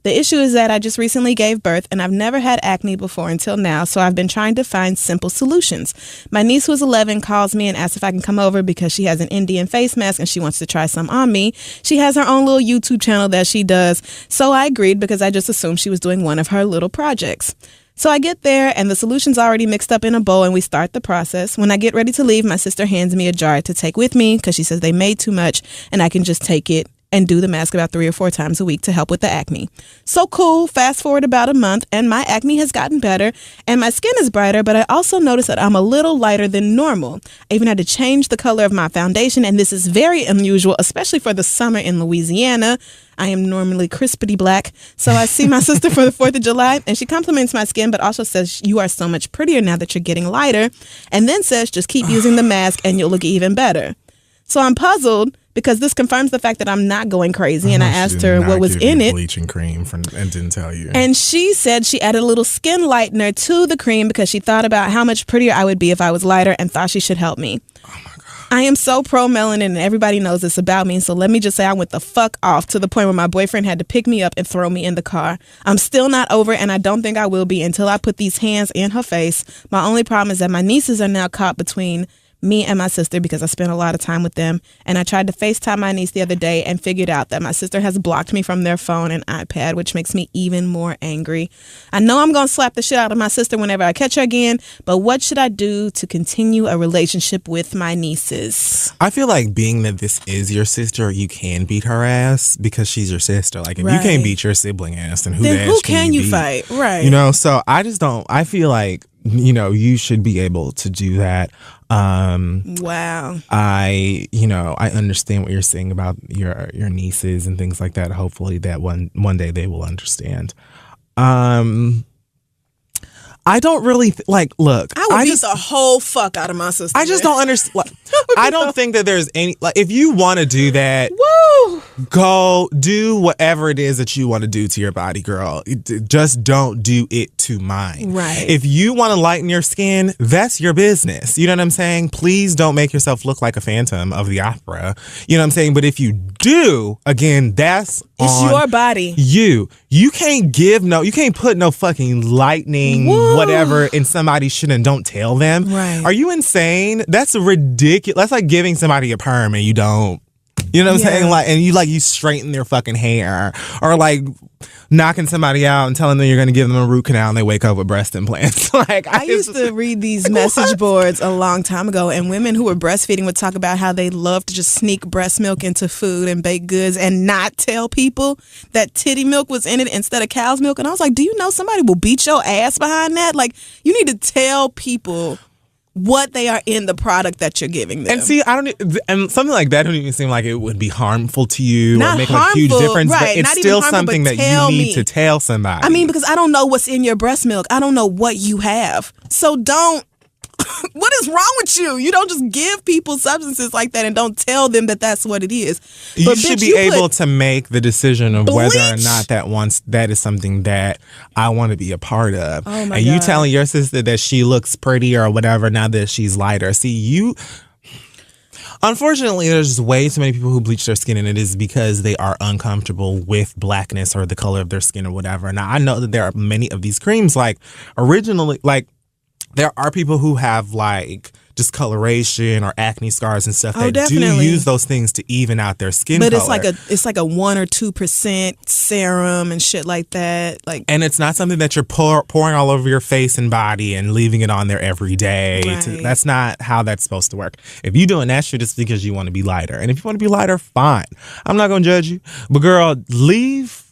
A: The issue is that I just recently gave birth and I've never had acne before until now, so I've been trying to find simple solutions. My niece, who's 11, calls me and asks if I can come over because she has an Indian face mask and she wants to try some on me. She has her own little YouTube channel that she does, so I agreed because I just assumed she was doing one of her little projects. So I get there and the solution's already mixed up in a bowl and we start the process. When I get ready to leave, my sister hands me a jar to take with me because she says they made too much and I can just take it and do the mask about 3 or 4 times a week to help with the acne. So cool. Fast forward about a month and my acne has gotten better and my skin is brighter, but I also noticed that I'm a little lighter than normal. I even had to change the color of my foundation, and this is very unusual, especially for the summer in Louisiana. I am normally crispity black. So I see my sister for the 4th of July and she compliments my skin, but also says, you are so much prettier now that you're getting lighter, and then says, just keep using the mask and you'll look even better. So I'm puzzled because this confirms the fact that I'm not going crazy. And I asked her what was in it.
B: Bleaching cream and didn't tell you.
A: And she said she added a little skin lightener to the cream because she thought about how much prettier I would be if I was lighter and thought she should help me.
B: Oh my God.
A: I am so pro-melanin and everybody knows this about me. So let me just say I went the fuck off to the point where my boyfriend had to pick me up and throw me in the car. I'm still not over it and I don't think I will be until I put these hands in her face. My only problem is that my nieces are now caught between me and my sister because I spent a lot of time with them. And I tried to FaceTime my niece the other day and figured out that my sister has blocked me from their phone and iPad, which makes me even more angry. I know I'm going to slap the shit out of my sister whenever I catch her again, but what should I do to continue a relationship with my nieces?
B: I feel like being that this is your sister, you can beat her ass because she's your sister. Like if you can't beat your sibling ass, then who can you
A: fight? Right.
B: You know, so I feel like, you know, you should be able to do that.
A: Wow.
B: I understand what you're saying about your nieces and things like that. Hopefully that one day they will understand. I don't really look.
A: I would beat the whole fuck out of my sister.
B: I just don't understand. Like, I don't think that there's any, like, if you want to do that,
A: woo,
B: go do whatever it is that you want to do to your body, girl. Just don't do it to mine.
A: Right.
B: If you want to lighten your skin, that's your business. You know what I'm saying? Please don't make yourself look like a Phantom of the Opera. You know what I'm saying? But if you do, again, it's
A: your body.
B: You can't put no fucking lightning, whatever, in somebody's shit and don't tell them.
A: Right.
B: Are you insane? That's ridiculous. That's like giving somebody a perm and you don't You know what I'm saying?
A: Yeah.
B: Like, and you straighten their fucking hair, or like knocking somebody out and telling them you're going to give them a root canal and they wake up with breast implants. Like,
A: I used to read these message boards a long time ago, and women who were breastfeeding would talk about how they love to just sneak breast milk into food and baked goods and not tell people that titty milk was in it instead of cow's milk. And I was like, do you know somebody will beat your ass behind that? Like, you need to tell people what they are in the product that you're giving them.
B: And see, and something like that don't even seem like it would be harmful to you
A: not
B: or make
A: harmful,
B: a huge difference,
A: right,
B: but it's still something that you need to tell somebody.
A: I mean, because I don't know what's in your breast milk. I don't know what you have. So don't. What is wrong with you? You don't just give people substances like that and don't tell them that that's what it is.
B: You should be able to make the decision of whether or not that is something that I want to be a part of.
A: Oh my
B: and
A: God.
B: You telling your sister that she looks pretty or whatever now that she's lighter. See, unfortunately, there's just way too many people who bleach their skin, and it is because they are uncomfortable with blackness or the color of their skin or whatever. Now, I know that there are many of these creams, like originally, like there are people who have like discoloration or acne scars and stuff that
A: definitely
B: do use those things to even out their skin
A: but
B: color.
A: it's like a 1 or 2% serum and shit like that. Like, and
B: it's not something that you're pouring all over your face and body and leaving it on there every day.
A: Right.
B: That's not how that's supposed to work. If you're doing that shit, it's because you want to be lighter. And if you want to be lighter, fine. I'm not going to judge you. But girl, leave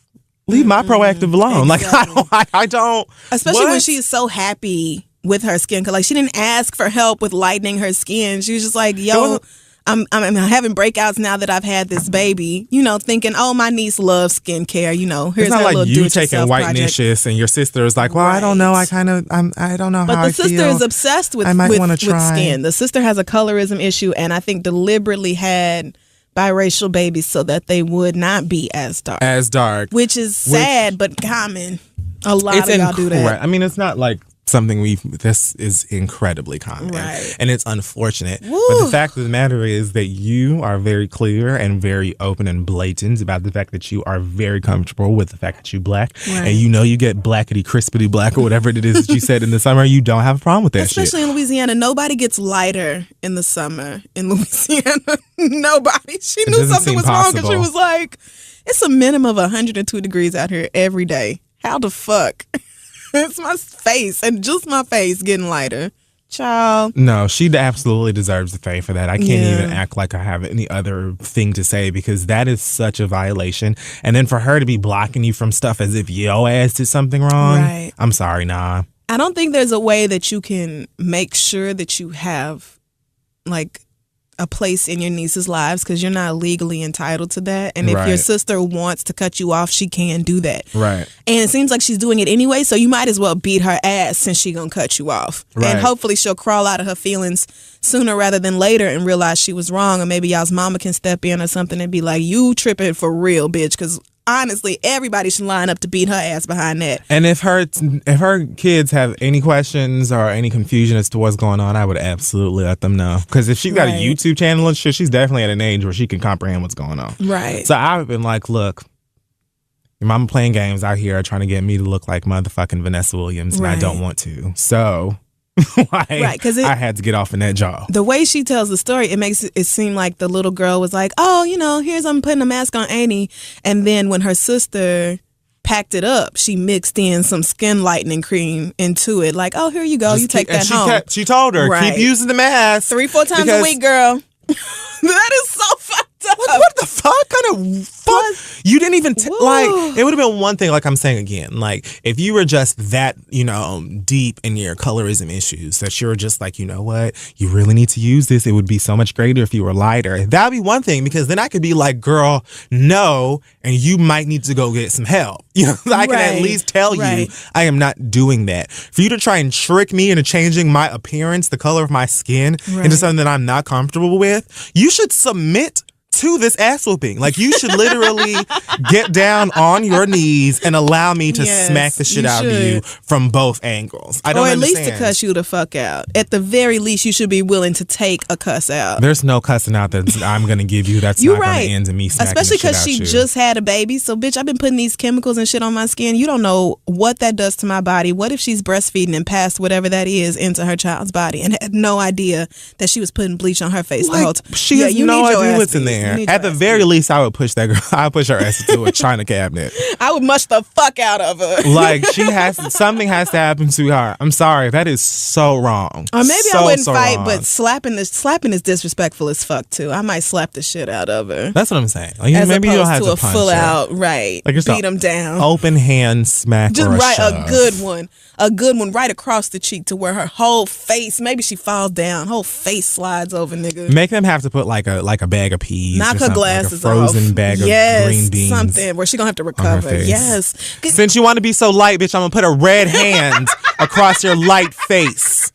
B: my proactive alone.
A: Exactly.
B: Like, I don't.
A: Especially when she is so happy with her skin, cause like she didn't ask for help with lightening her skin. She was just like, "Yo, I'm having breakouts now that I've had this baby." You know, thinking, "Oh, my niece loves skincare." You know, here's
B: it's not
A: her
B: like
A: little
B: you taking white
A: project.
B: Nicious and your sister is like, "Well, I don't know. I don't know
A: but
B: how I feel."
A: But the sister is obsessed with skin. The sister has a colorism issue, and I think deliberately had biracial babies so that they would not be as dark. Which is sad, but common. A lot of y'all do that.
B: I mean, it's not like something this is incredibly common,
A: right,
B: and it's unfortunate.
A: Woo.
B: But the fact of the matter is that you are very clear and very open and blatant about the fact that you are very comfortable with the fact that you're black,
A: right,
B: and you get blackety crispity black or whatever it is that you said in the summer. You don't have a problem with that
A: especially in Louisiana. Nobody gets lighter in the summer in Louisiana. Nobody. She knew something was wrong because she was like, it's a minimum of 102 degrees out here every day. How the fuck? It's my face, and just my face getting lighter. Child.
B: No, she absolutely deserves the fame for that. I can't even act like I have any other thing to say, because that is such a violation. And then for her to be blocking you from stuff as if your ass did something wrong.
A: Right.
B: I'm sorry, nah.
A: I don't think there's a way that you can make sure that you have like a place in your niece's lives, because you're not legally entitled to that. And if your sister wants to cut you off, she can do that.
B: Right.
A: And it seems like she's doing it anyway, so you might as well beat her ass since she gonna cut you off. Right. And hopefully she'll crawl out of her feelings sooner rather than later and realize she was wrong, or maybe y'all's mama can step in or something and be like, you tripping for real, bitch, because honestly, everybody should line up to beat her ass behind that.
B: And if her kids have any questions or any confusion as to what's going on, I would absolutely let them know. Because if she's got a YouTube channel and shit, she's definitely at an age where she can comprehend what's going on.
A: Right.
B: So I've been like, look, your mama playing games out here trying to get me to look like motherfucking Vanessa Williams, and I don't want to. So because I had to get off in that job.
A: The way she tells the story, it makes it seem like the little girl was like, oh, I'm putting a mask on Annie. And then when her sister packed it up, she mixed in some skin lightening cream into it. Like, oh, here you go. You take that home.
B: She told her, keep using the mask.
A: 3-4 times a week, girl. That is so fucked up.
B: What the fuck? Kind of fuck? You didn't even like. It would have been one thing. Like I'm saying again, like if you were just that, deep in your colorism issues, that you're just like, you know what, you really need to use this. It would be so much greater if you were lighter. That'd be one thing, because then I could be like, girl, no, and you might need to go get some help. I can at least tell you I am not doing that. For you to try and trick me into changing my appearance, the color of my skin, into something that I'm not comfortable with, you should submit to this ass whooping. Like, you should literally get down on your knees and allow me to smack the shit out of you from both angles. I don't understand.
A: Or at least to cuss you the fuck out. At the very least, you should be willing to take a cuss out.
B: There's no cussing out that I'm going to give you. That's not going to end in me smacking
A: especially
B: because
A: she just had a baby. So, bitch, I've been putting these chemicals and shit on my skin. You don't know what that does to my body. What if she's breastfeeding and passed whatever that is into her child's body and had no idea that she was putting bleach on her face the whole time?
B: She has no idea what's in there. there. At the very least, I would push that girl. I would push her ass into a china cabinet.
A: I would mush the fuck out of her.
B: Like something has to happen to her. I'm sorry, that is so wrong.
A: Or maybe I wouldn't fight,
B: wrong.
A: but slapping is disrespectful as fuck too. I might slap the shit out of her.
B: That's what I'm saying. Like,
A: as
B: maybe you don't have
A: to
B: to punch
A: full
B: her.
A: out, right?
B: Like
A: beat them down.
B: Open hand smack.
A: Just
B: or
A: right,
B: shove.
A: a good one right across the cheek to where her whole face, maybe she falls down, whole face slides over, nigga.
B: Make them have to put like a bag of peas.
A: Knock her glasses
B: like a frozen
A: off.
B: bag of green beans.
A: Something where she gonna have to recover. Yes.
B: Since you want to be so light, bitch, I'm gonna put a red hand across your light face.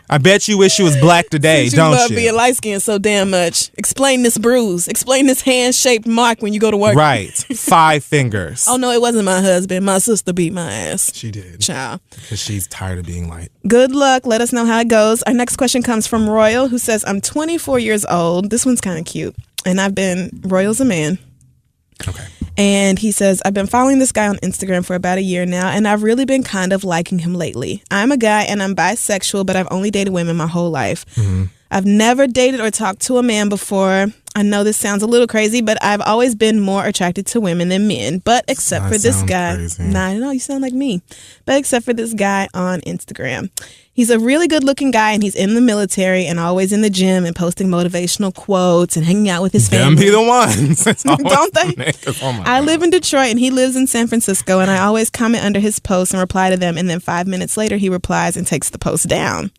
B: I bet you wish you was black today, don't you?
A: You love being light skinned so damn much. Explain this bruise. Explain this hand-shaped mark when you go to work.
B: Right. 5 fingers.
A: Oh, no, it wasn't my husband. My sister beat my ass.
B: She did.
A: Child.
B: Because she's tired of being light.
A: Good luck. Let us know how it goes. Our next question comes from Royal, who says, I'm 24 years old. This one's kind of cute. And Royal's a man.
B: Okay.
A: And he says, I've been following this guy on Instagram for about a year now, and I've really been kind of liking him lately. I'm a guy and I'm bisexual, but I've only dated women my whole life. Mm-hmm. I've never dated or talked to a man before. I know this sounds a little crazy, but I've always been more attracted to women than men. But except for this guy.
B: Crazy.
A: Nah, no, you sound like me. But except for this guy on Instagram. He's a really good looking guy, and he's in the military and always in the gym and posting motivational quotes and hanging out with his family.
B: Them be the ones.
A: Don't they? I live in Detroit and he lives in San Francisco, and I always comment under his posts and reply to them, and then 5 minutes later he replies and takes the post down.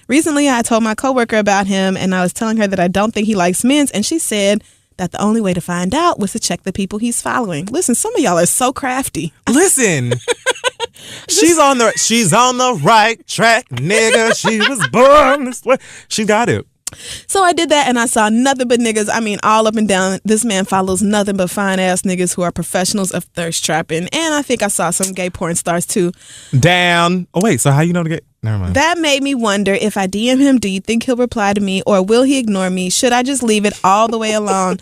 A: Recently, I told my coworker about him, and I was telling her that I don't think he likes men, and she said that the only way to find out was to check the people he's following. Listen, some of y'all are so crafty.
B: Listen. She's on the right track, nigga. She was born this way. She got it.
A: So I did that, and I saw nothing but niggas. I mean, all up and down. This man follows nothing but fine-ass niggas who are professionals of thirst trapping. And I think I saw some gay porn stars, too.
B: Damn. Oh, wait. So how you know to get... Never mind.
A: That made me wonder, if I DM him, do you think he'll reply to me, or will he ignore me? Should I just leave it all the way alone?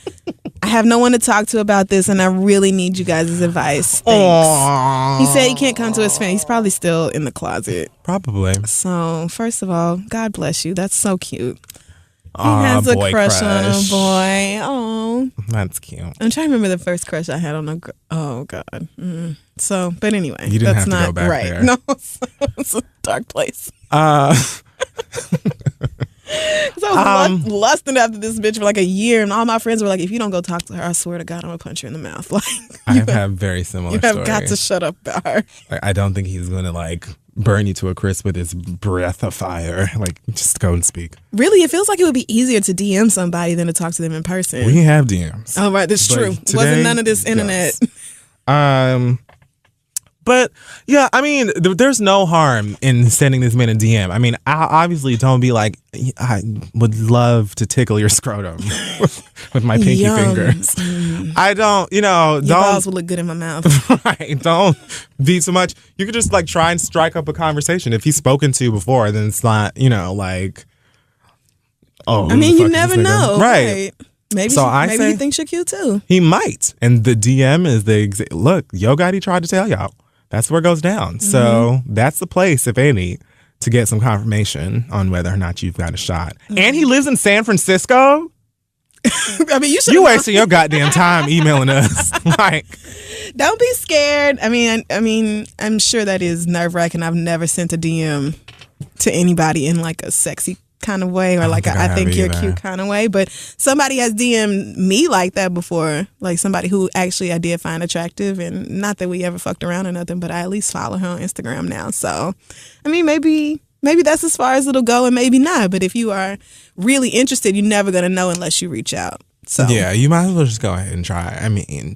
A: I have no one to talk to about this, and I really need you guys' advice. Thanks. Aww. He said he can't come to his family. He's probably still in the closet.
B: Probably.
A: So, first of all, God bless you. That's so cute. He has a crush on a boy. Oh,
B: that's cute.
A: I'm trying to remember the first crush I had on a girl. Oh God. So, but anyway,
B: you didn't
A: that's
B: have to
A: not
B: go back
A: right.
B: there.
A: No, it's a dark place. So I was lusting after this bitch for like a year, and all my friends were like, "If you don't go talk to her, I swear to God, I'm gonna punch you in the mouth." Like,
B: I have very similar.
A: You have got to shut up about her.
B: I don't think he's gonna like burn you to a crisp with his breath of fire. Like, just go and speak.
A: Really, it feels like it would be easier to DM somebody than to talk to them in person.
B: We have DMs.
A: Oh, right, that's true.
B: Today,
A: wasn't none of this internet.
B: Yes. But yeah, I mean, there's no harm in sending this man a DM. I mean, I obviously don't be like, I would love to tickle your scrotum with my pinky fingers. I don't,
A: Your balls would look good in my mouth.
B: Right, don't be too much. You could just like try and strike up a conversation. If he's spoken to before, then it's not, like, oh.
A: I mean, you never know.
B: Right.
A: Maybe, maybe he thinks you're cute too.
B: He might. And the DM is look, Yo Gotti tried to tell y'all. That's where it goes down. Mm-hmm. So that's the place, if any, to get some confirmation on whether or not you've got a shot. Mm-hmm. And he lives in San Francisco.
A: I mean,
B: you wasting your goddamn time emailing us. Like,
A: don't be scared. I mean, I'm sure that is nerve-wracking. I've never sent a DM to anybody in like a sexy kind of way, or like I think you're cute kind of way, but somebody has DM'd me like that before, like somebody who actually I did find attractive, and not that we ever fucked around or nothing, but I at least follow her on Instagram now. So I mean, maybe that's as far as it'll go, and maybe not, but if you are really interested, you're never gonna know unless you reach out. So
B: yeah, you might as well just go ahead and try. I mean,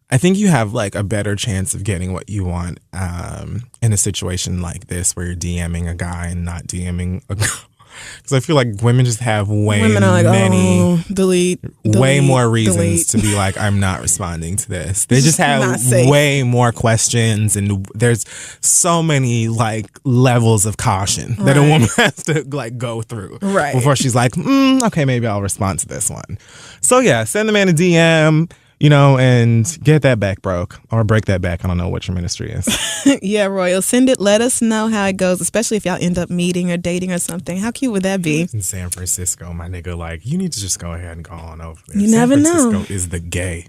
B: I think you have like a better chance of getting what you want in a situation like this where you're DMing a guy and not DMing a girl. Because I feel like women just have way more reasons to be like, I'm not responding to this. They just have way more questions, and there's so many like levels of caution that a woman has to like go through before she's like, okay, maybe I'll respond to this one. So yeah, send the man a DM. and get that back broke or break that back. I don't know what your ministry is.
A: Yeah, Royal, send it. Let us know how it goes, especially if y'all end up meeting or dating or something. How cute would that be?
B: In San Francisco, my nigga, like, you need to just go ahead and go on over there.
A: You never know.
B: San Francisco is the gay.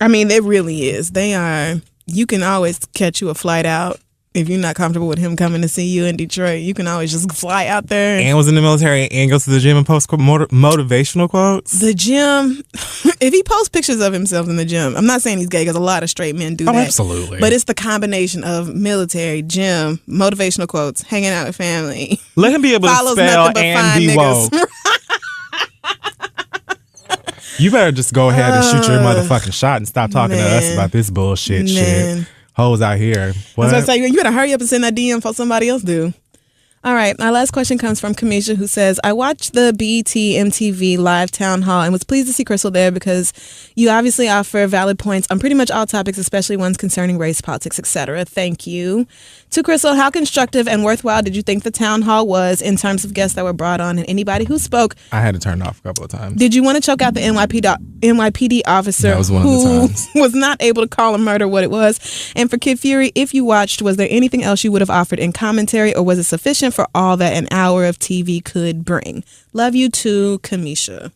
A: I mean, it really is. They are. You can always catch you a flight out. If you're not comfortable with him coming to see you in Detroit, you can always just fly out there.
B: And was in the military and goes to the gym and posts motivational quotes.
A: The gym, if he posts pictures of himself in the gym, I'm not saying he's gay because a lot of straight men do that.
B: Absolutely.
A: But it's the combination of military, gym, motivational quotes, hanging out with family.
B: Let him be able to spell and be woke. You better just go ahead and shoot your motherfucking shot and stop talking to us about this bullshit shit. Hoes out here. What?
A: I was about to say, you better hurry up and send that DM before somebody else do. All right, our last question comes from Kamisha, who says, I watched the BET MTV live town hall and was pleased to see Crystal there because you obviously offer valid points on pretty much all topics, especially ones concerning race, politics, etc. Thank you. To Crystal, how constructive and worthwhile did you think the town hall was in terms of guests that were brought on and anybody who spoke?
B: I had to turn it off a couple of times.
A: Did you want to choke out the NYPD officer
B: that was one
A: who
B: of the times.
A: was not able to call a murder what it was? And for Kid Fury, if you watched, was there anything else you would have offered in commentary, or was it sufficient for all that an hour of TV could bring? Love you too, Kamisha.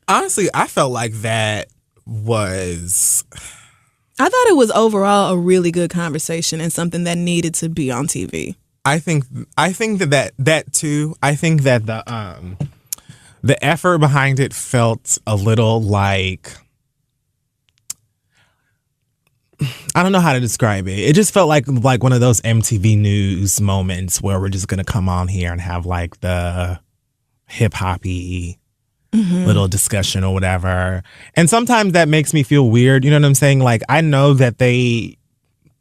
B: Honestly, I felt like that was...
A: I thought it was overall a really good conversation and something that needed to be on TV.
B: I think that too. I think that the effort behind it felt a little like, I don't know how to describe it. It just felt like one of those MTV News moments where we're just gonna come on here and have like the hip hoppy little discussion or whatever. And sometimes that makes me feel weird. You know what I'm saying? Like, I know that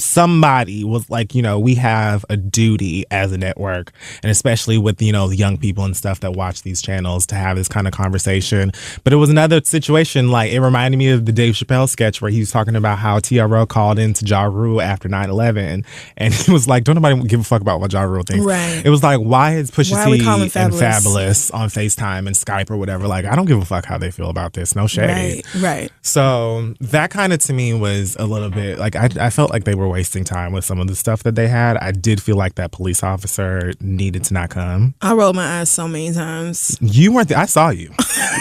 B: somebody was like, we have a duty as a network, and especially with, the young people and stuff that watch these channels, to have this kind of conversation. But it was another situation, like, it reminded me of the Dave Chappelle sketch where he was talking about how TRO called into Ja Rule after 9/11, and he was like, don't nobody give a fuck about what Ja Rule thinks.
A: Right.
B: It was like, why is Pusha T and
A: Fabulous?
B: Fabulous on FaceTime and Skype or whatever? Like, I don't give a fuck how they feel about this. No shade.
A: Right.
B: So that kind of, to me, was a little bit, like, I felt like they were wasting time with some of the stuff that they had. I did feel like that police officer needed to not come.
A: I rolled my eyes so many times.
B: You weren't I saw you.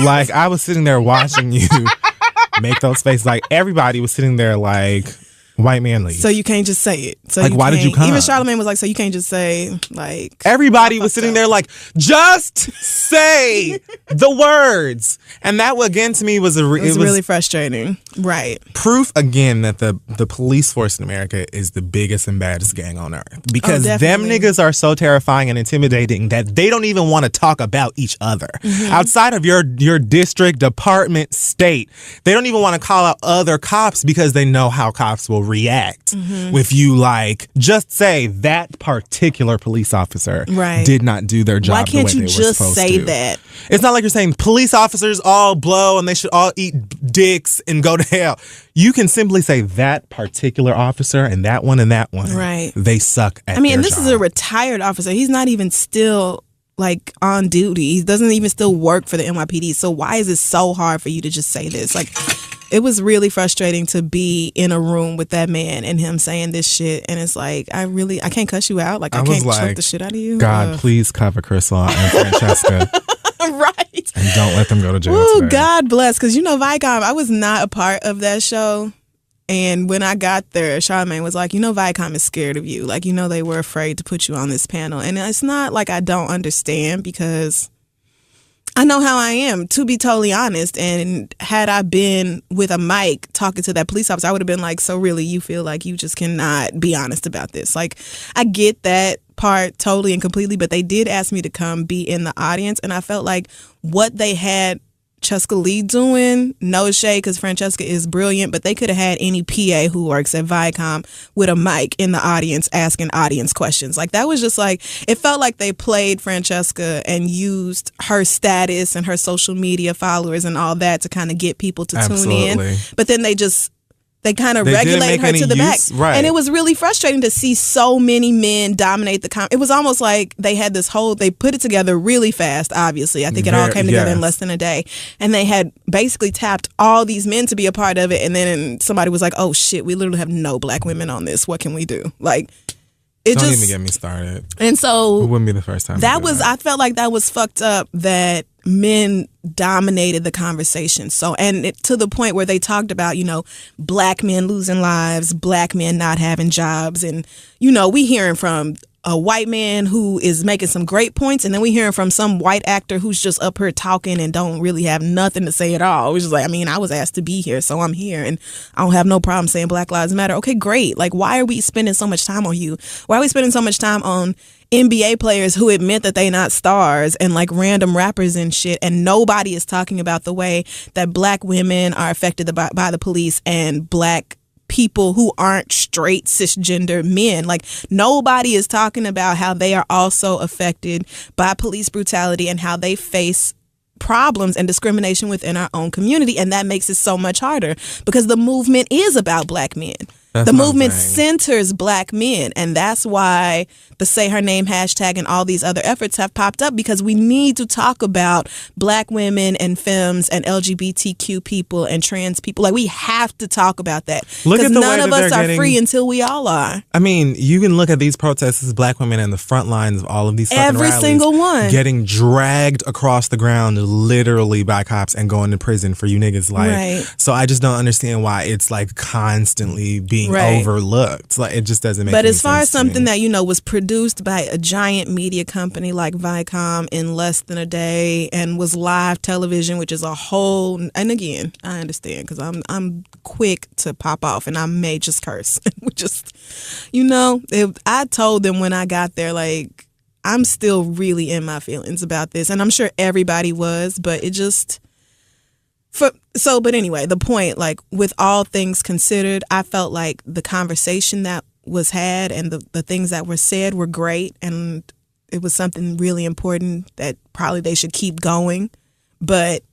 B: Like, I was sitting there watching you make those faces. Like, everybody was sitting there like, white man leave.
A: So you can't just say it. So
B: like, why did you come?
A: Even Charlamagne was like, so you can't just say, like...
B: Everybody was sitting there like, just say the words. And that, again, to me, was
A: it was really frustrating. Right.
B: Proof, again, that the police force in America is the biggest and baddest gang on earth. Because them niggas are so terrifying and intimidating that they don't even want to talk about each other. Outside of your district, department, state, they don't even want to call out other cops because they know how cops will react with you. Like, just say that particular police officer did not do their job.
A: Why can't
B: the way
A: you
B: they
A: just
B: were supposed
A: say
B: to.
A: that?
B: It's not like you're saying police officers all blow and they should all eat dicks and go to hell. You can simply say that particular officer and that one and that one.
A: Right.
B: They suck at
A: and
B: their
A: this
B: job.
A: is a retired officer. He's not even still like on duty. He doesn't even still work for the NYPD. So why is it so hard for you to just say this? Like, it was really frustrating to be in a room with that man and him saying this shit. And it's like, I can't cuss you out. Like, I can't choke the shit out of you.
B: God, please cover Crystal and Francesca.
A: Right.
B: And don't let them go to jail today.
A: God bless. Because, Viacom, I was not a part of that show. And when I got there, Charlamagne was like, Viacom is scared of you. Like, they were afraid to put you on this panel. And it's not like I don't understand, because I know how I am, to be totally honest. And had I been with a mic talking to that police officer, I would have been like, so really, you feel like you just cannot be honest about this? Like, I get that part totally and completely, but they did ask me to come be in the audience. And I felt like what they had Cheska Lee doing, no shade, because Francesca is brilliant, but they could have had any PA who works at Viacom with a mic in the audience asking audience questions. Like, that was just like, it felt like they played Francesca and used her status and her social media followers and all that to kind of get people to tune in. But then they just They kind of
B: They didn't
A: regulate
B: make
A: her
B: any
A: to the back.
B: use- right.
A: And it was really frustrating to see so many men dominate the It was almost like they had this whole, they put it together really fast, obviously. I think it all came together in
B: yes.
A: less than a day. And they had basically tapped all these men to be a part of it. And then somebody was like, oh shit, we literally have no black women on this. What can we do? Like, it
B: Don't
A: just...
B: even get me started.
A: And so...
B: It wouldn't be the first time.
A: I felt like that was fucked up, that men dominated the conversation. So, and to the point where they talked about, black men losing lives, black men not having jobs. And, we hearing from a white man who is making some great points, and then we hearing from some white actor who's just up here talking and don't really have nothing to say at all. Which is like, I was asked to be here, so I'm here, and I don't have no problem saying Black Lives Matter. Okay, great. Like, why are we spending so much time on you? Why are we spending so much time on NBA players who admit that they not stars, and like random rappers and shit, and nobody is talking about the way that black women are affected by the police, and black people who aren't straight cisgender men? Like, nobody is talking about how they are also affected by police brutality and how they face problems and discrimination within our own community. And that makes it so much harder, because the movement is about black men. The movement centers black men, and that's why the Say Her Name hashtag and all these other efforts have popped up, because we need to talk about black women and femmes and LGBTQ people and trans people. Like, we have to talk about that, because none of us are free until we all are.
B: I mean, you can look at these protests as black women in the front lines of all of these fucking
A: Every
B: rallies,
A: single one
B: getting dragged across the ground literally by cops and going to prison for you niggas. Like,
A: right.
B: So I just don't understand why it's like constantly being overlooked. Like, it just doesn't make
A: But
B: any
A: as far as
B: sense to
A: something
B: me.
A: that, was produced by a giant media company like Viacom in less than a day, and was live television, which is a whole, and again, I understand, because I'm quick to pop off, and I may just curse. Just, I told them when I got there, like, I'm still really in my feelings about this, and I'm sure everybody was, but it just... But anyway, the point, like, with all things considered, I felt like the conversation that was had and the things that were said were great, and it was something really important that probably they should keep going. But,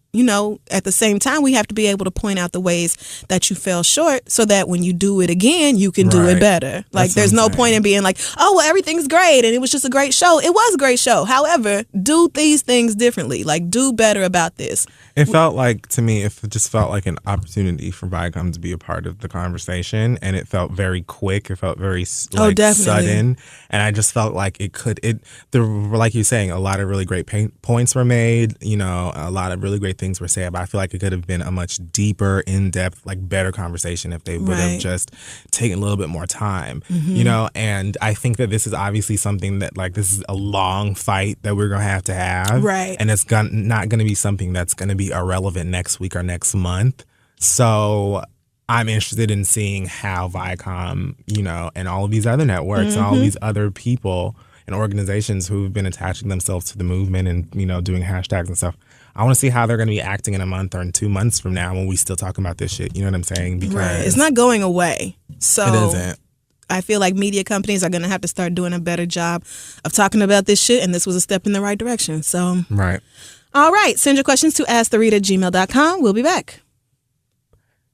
A: at the same time, we have to be able to point out the ways that you fell short, so that when you do it again, you can do it better. Like, there's no point in being like, oh, well, everything's great and it was just a great show. It was a great show. However, do these things differently. Like, do better about this.
B: It felt like, to me, it just felt like an opportunity for Viacom to be a part of the conversation, and it felt very quick. It felt very sudden, and I just felt like like you're saying, a lot of really great points were made. A lot of really great things were said, but I feel like it could have been a much deeper, in-depth, like, better conversation if they would have just taken a little bit more time. And I think that this is obviously something that, like, this is a long fight that we're gonna have to have,
A: right? And
B: it's not gonna be something that's gonna be irrelevant next week or next month. So I'm interested in seeing how Viacom, and all of these other networks and all of these other people and organizations who've been attaching themselves to the movement and, doing hashtags and stuff. I want to see how they're going to be acting in a month or in 2 months from now when we still talking about this shit. You know what I'm saying? Because
A: it's not going away. So
B: it isn't.
A: I feel like media companies are going to have to start doing a better job of talking about this shit, and this was a step in the right direction. So,
B: right.
A: All right. Send your questions to asktheread@gmail.com. We'll be back.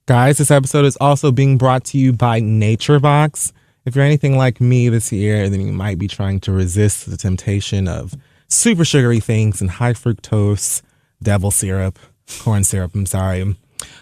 B: Guys, this episode is also being brought to you by NatureBox. If you're anything like me this year, then you might be trying to resist the temptation of super sugary things and high fructose, devil syrup, corn syrup, I'm sorry.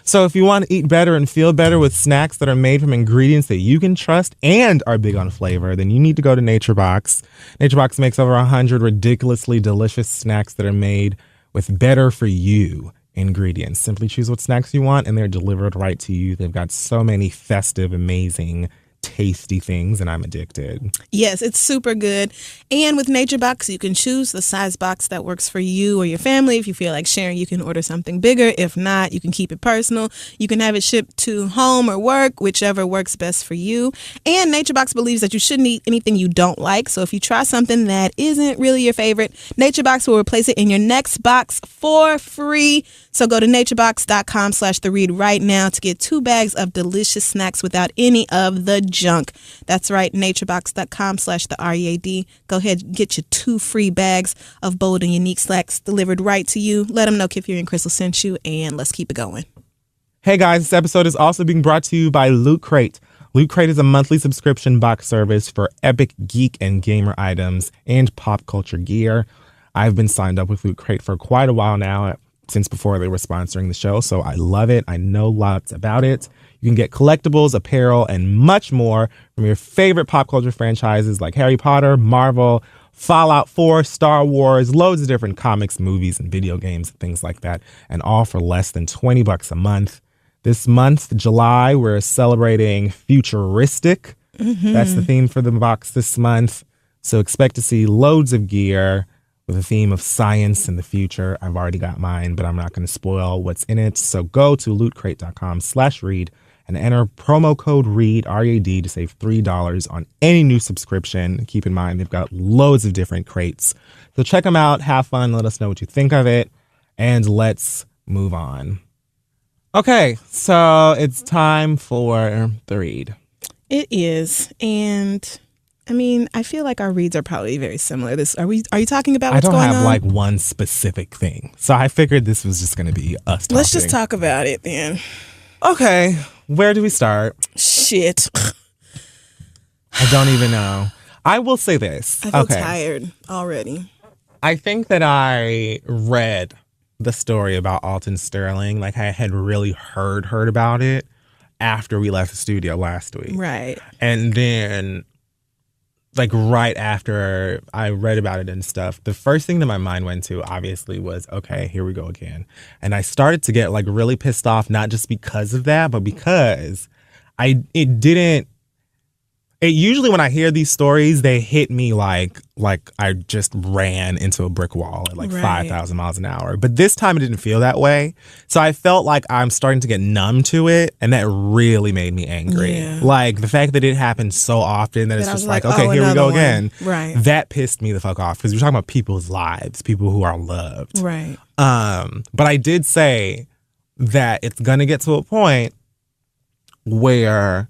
B: So if you want to eat better and feel better with snacks that are made from ingredients that you can trust and are big on flavor, then you need to go to NatureBox. NatureBox makes over 100 ridiculously delicious snacks that are made with better for you ingredients. Simply choose what snacks you want and they're delivered right to you. They've got so many festive, amazing, tasty things, and I'm addicted.
A: Yes, it's super good. And with NatureBox, you can choose the size box that works for you or your family. If you feel like sharing, you can order something bigger. If not, you can keep it personal. You can have it shipped to home or work, whichever works best for you. And NatureBox believes that you shouldn't eat anything you don't like. So if you try something that isn't really your favorite, NatureBox will replace it in your next box for free. So go to naturebox.com/theread right now to get 2 bags of delicious snacks without any of the junk. That's right, naturebox.com/theread. Go ahead and get your 2 free bags of bold and unique snacks delivered right to you. Let them know Kiffer and Crystal sent you, and let's keep it going.
B: Hey guys, this episode is also being brought to you by Loot Crate. Loot Crate is a monthly subscription box service for epic geek and gamer items and pop culture gear. I've been signed up with Loot Crate for quite a while now, since before they were sponsoring the show, so I love it. I know lots about it. You can get collectibles, apparel, and much more from your favorite pop culture franchises like Harry Potter, Marvel, Fallout 4, Star Wars, loads of different comics, movies, and video games, and things like that, and all for less than $20 a month. This month, July, we're celebrating futuristic. That's the theme for the box this month. So expect to see loads of gear with a theme of science and the future. I've already got mine, but I'm not going to spoil what's in it. So go to lootcrate.com/read and enter promo code READ, R-E-A-D, to save $3 on any new subscription. Keep in mind, they've got loads of different crates. So check them out, have fun, let us know what you think of it, and let's move on. Okay, so it's time for the read.
A: It is, and I mean, I feel like our reads are probably very similar. Are you talking about what's going on?
B: I don't have like one specific thing, so I figured this was just going to be us talking.
A: Let's just talk about it then.
B: Okay, where do we start?
A: Shit.
B: I don't even know. I will say this.
A: I feel tired already.
B: I think that I read the story about Alton Sterling, like I had really heard about it after we left the studio last week.
A: Right.
B: And then like right after I read about it and stuff, the first thing that my mind went to obviously was, okay, here we go again. And I started to get like really pissed off, not just because of that, but because usually when I hear these stories, they hit me like I just ran into a brick wall at like 5,000 miles an hour. But this time it didn't feel that way. So I felt like I'm starting to get numb to it. And that really made me angry. Yeah. Like the fact that it happens so often that it's just like, okay, here we go again.
A: Right.
B: That pissed me the fuck off because we're talking about people's lives, people who are loved.
A: Right.
B: But I did say that it's going to get to a point where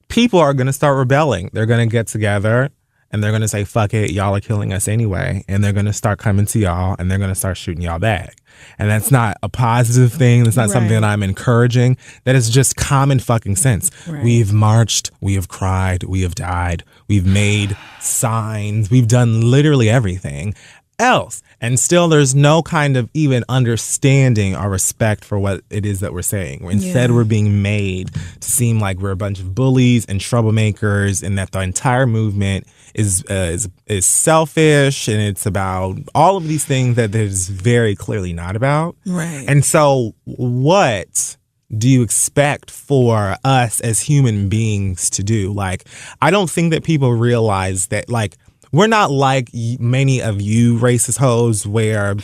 B: people are going to start rebelling. They're going to get together and they're going to say, fuck it, y'all are killing us anyway. And they're going to start coming to y'all and they're going to start shooting y'all back. And that's not a positive thing. That's not something that I'm encouraging. That is just common fucking sense. Right. We've marched, we have cried, we have died, we've made signs, we've done literally everything else. And still there's no kind of even understanding or respect for what it is that we're saying. Instead, we're being made to seem like we're a bunch of bullies and troublemakers and that the entire movement is selfish and it's about all of these things that there's very clearly not about.
A: Right.
B: And so what do you expect for us as human beings to do? Like, I don't think that people realize that, like, we're not like many of you racist hoes where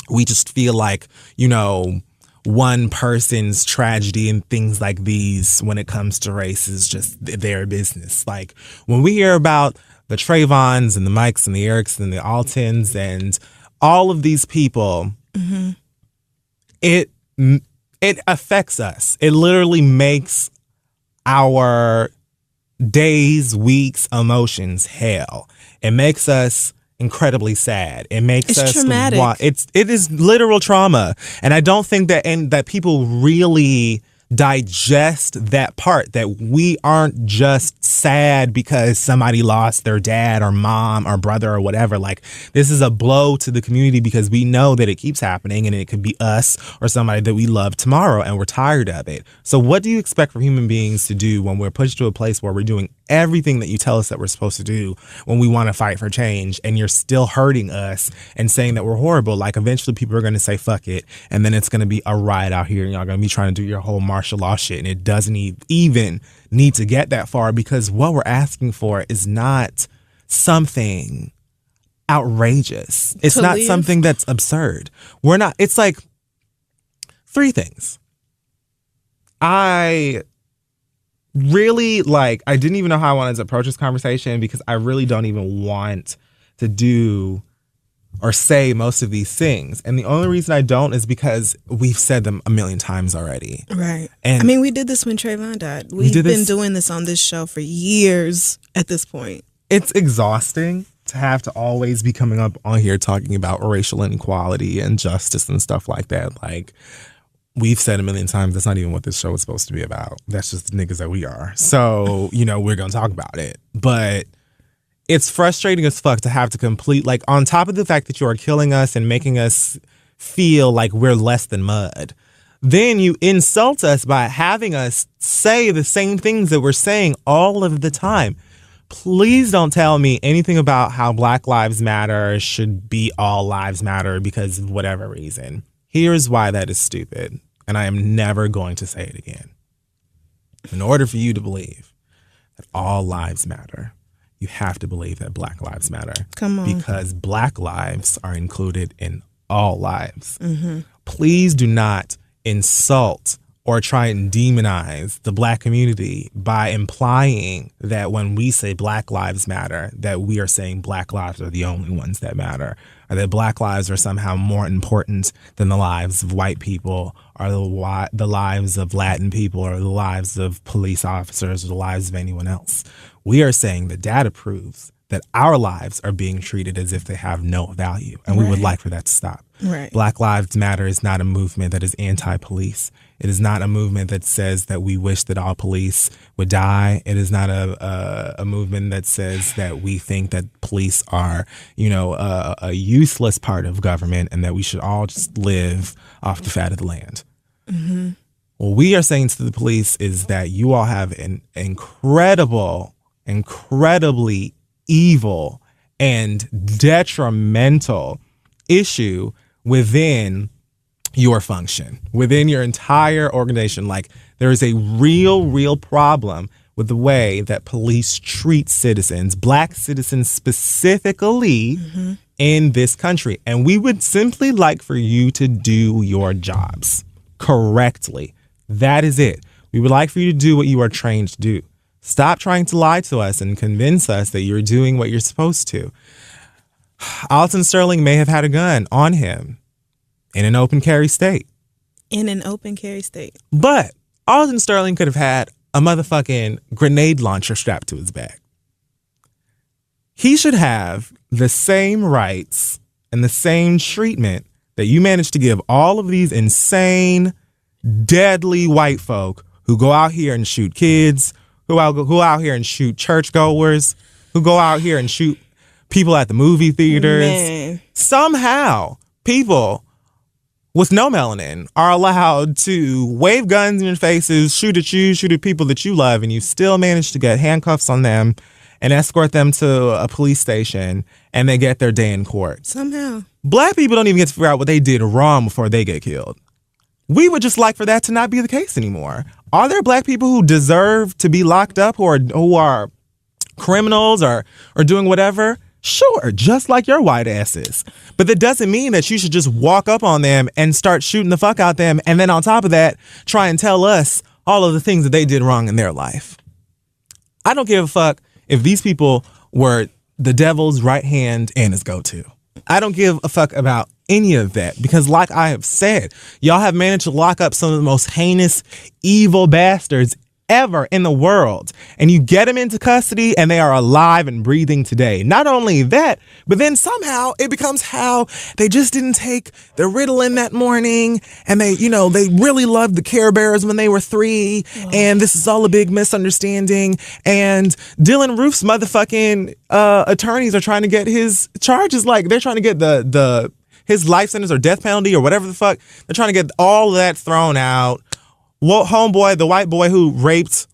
B: we just feel like, you know, one person's tragedy and things like these when it comes to race is just their business. Like when we hear about the Trayvons and the Mikes and the Erics and the Altons and all of these people, it affects us. It literally makes our days, weeks, emotions hell. It makes us incredibly sad. It makes us
A: traumatic.
B: It is literal trauma, and I don't think that people really digest that part, that we aren't just sad because somebody lost their dad or mom or brother or whatever. Like, this is a blow to the community because we know that it keeps happening and it could be us or somebody that we love tomorrow and we're tired of it. So what do you expect from human beings to do when we're pushed to a place where we're doing everything that you tell us that we're supposed to do when we want to fight for change, and you're still hurting us and saying that we're horrible? Like, eventually people are going to say fuck it, and then it's going to be a riot out here and y'all going to be trying to do your whole martial law shit, and it doesn't even need to get that far because what we're asking for is not something outrageous. It's not something that's absurd. It's like three things. I didn't even know how I wanted to approach this conversation because I really don't even want to do or say most of these things. And the only reason I don't is because we've said them a million times already.
A: Right.
B: And
A: I mean, we did this when Trayvon died. We've been doing this on this show for years at this point.
B: It's exhausting to have to always be coming up on here talking about racial inequality and justice and stuff like that. Like, we've said a million times, that's not even what this show is supposed to be about. That's just the niggas that we are. So, we're going to talk about it. But it's frustrating as fuck to have to complete, like, on top of the fact that you are killing us and making us feel like we're less than mud, then you insult us by having us say the same things that we're saying all of the time. Please don't tell me anything about how Black Lives Matter should be all lives matter because of whatever reason. Here's why that is stupid, and I am never going to say it again. In order for you to believe that all lives matter, you have to believe that Black Lives Matter.
A: Come on.
B: Because Black lives are included in all lives.
A: Mm-hmm.
B: Please do not insult or try and demonize the Black community by implying that when we say Black Lives Matter, that we are saying Black lives are the only ones that matter, or that Black lives are somehow more important than the lives of white people, or the lives of Latin people, or the lives of police officers, or the lives of anyone else. We are saying that data proves that our lives are being treated as if they have no value, and we would like for that to stop.
A: Right.
B: Black Lives Matter is not a movement that is anti-police. It is not a movement that says that we wish that all police would die. It is not a movement that says that we think that police are, a useless part of government and that we should all just live off the fat of the land.
A: Mm-hmm.
B: What we are saying to the police is that you all have an incredibly evil and detrimental issue within your function, within your entire organization. Like, there is a real problem with the way that police treat citizens, Black citizens specifically, in this country. And we would simply like for you to do your jobs correctly. That is it. We would like for you to do what you are trained to do. Stop trying to lie to us and convince us that you're doing what you're supposed to. Alton Sterling may have had a gun on him in an open carry state. But Alton Sterling could have had a motherfucking grenade launcher strapped to his back. He should have the same rights and the same treatment that you managed to give all of these insane, deadly white folk who go out here and shoot kids, who out here and shoot churchgoers, who go out here and shoot people at the movie theaters.
A: Man.
B: Somehow, people with no melanin are allowed to wave guns in your faces, shoot at you, shoot at people that you love, and you still manage to get handcuffs on them and escort them to a police station, and they get their day in court.
A: Somehow.
B: Black people don't even get to figure out what they did wrong before they get killed. We would just like for that to not be the case anymore. Are there Black people who deserve to be locked up, who are criminals or doing whatever? Sure, just like your white asses. But that doesn't mean that you should just walk up on them and start shooting the fuck out them, and then on top of that, try and tell us all of the things that they did wrong in their life. I don't give a fuck if these people were the devil's right hand and his go-to. I don't give a fuck about any of that, because like I have said, y'all have managed to lock up some of the most heinous, evil bastards ever in the world, and you get them into custody and they are alive and breathing today. Not only that, but then somehow it becomes how they just didn't take the Ritalin that morning, and they really loved the Care Bears when they were 3, and this is all a big misunderstanding, and Dylan Roof's motherfucking attorneys are trying to get his charges, like they're trying to get his life sentence or death penalty or whatever the fuck. They're trying to get all of that thrown out. Well, homeboy, the white boy who raped,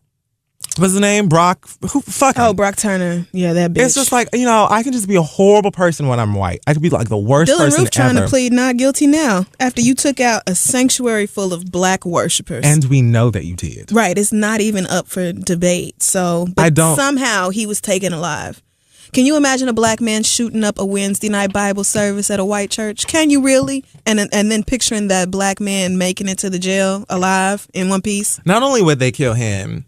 B: what's his name? Brock? Who fuck him?
A: Oh, Brock Turner. Yeah, that bitch.
B: It's just like, I can just be a horrible person when I'm white. I could be like the worst
A: Dylan
B: person
A: Roof trying
B: ever.
A: to plead not guilty now after you took out a sanctuary full of Black worshipers.
B: And we know that you did.
A: Right. It's not even up for debate. So, but somehow he was taken alive. Can you imagine a Black man shooting up a Wednesday night Bible service at a white church? Can you really? And then picturing that Black man making it to the jail alive in one piece?
B: Not only would they kill him,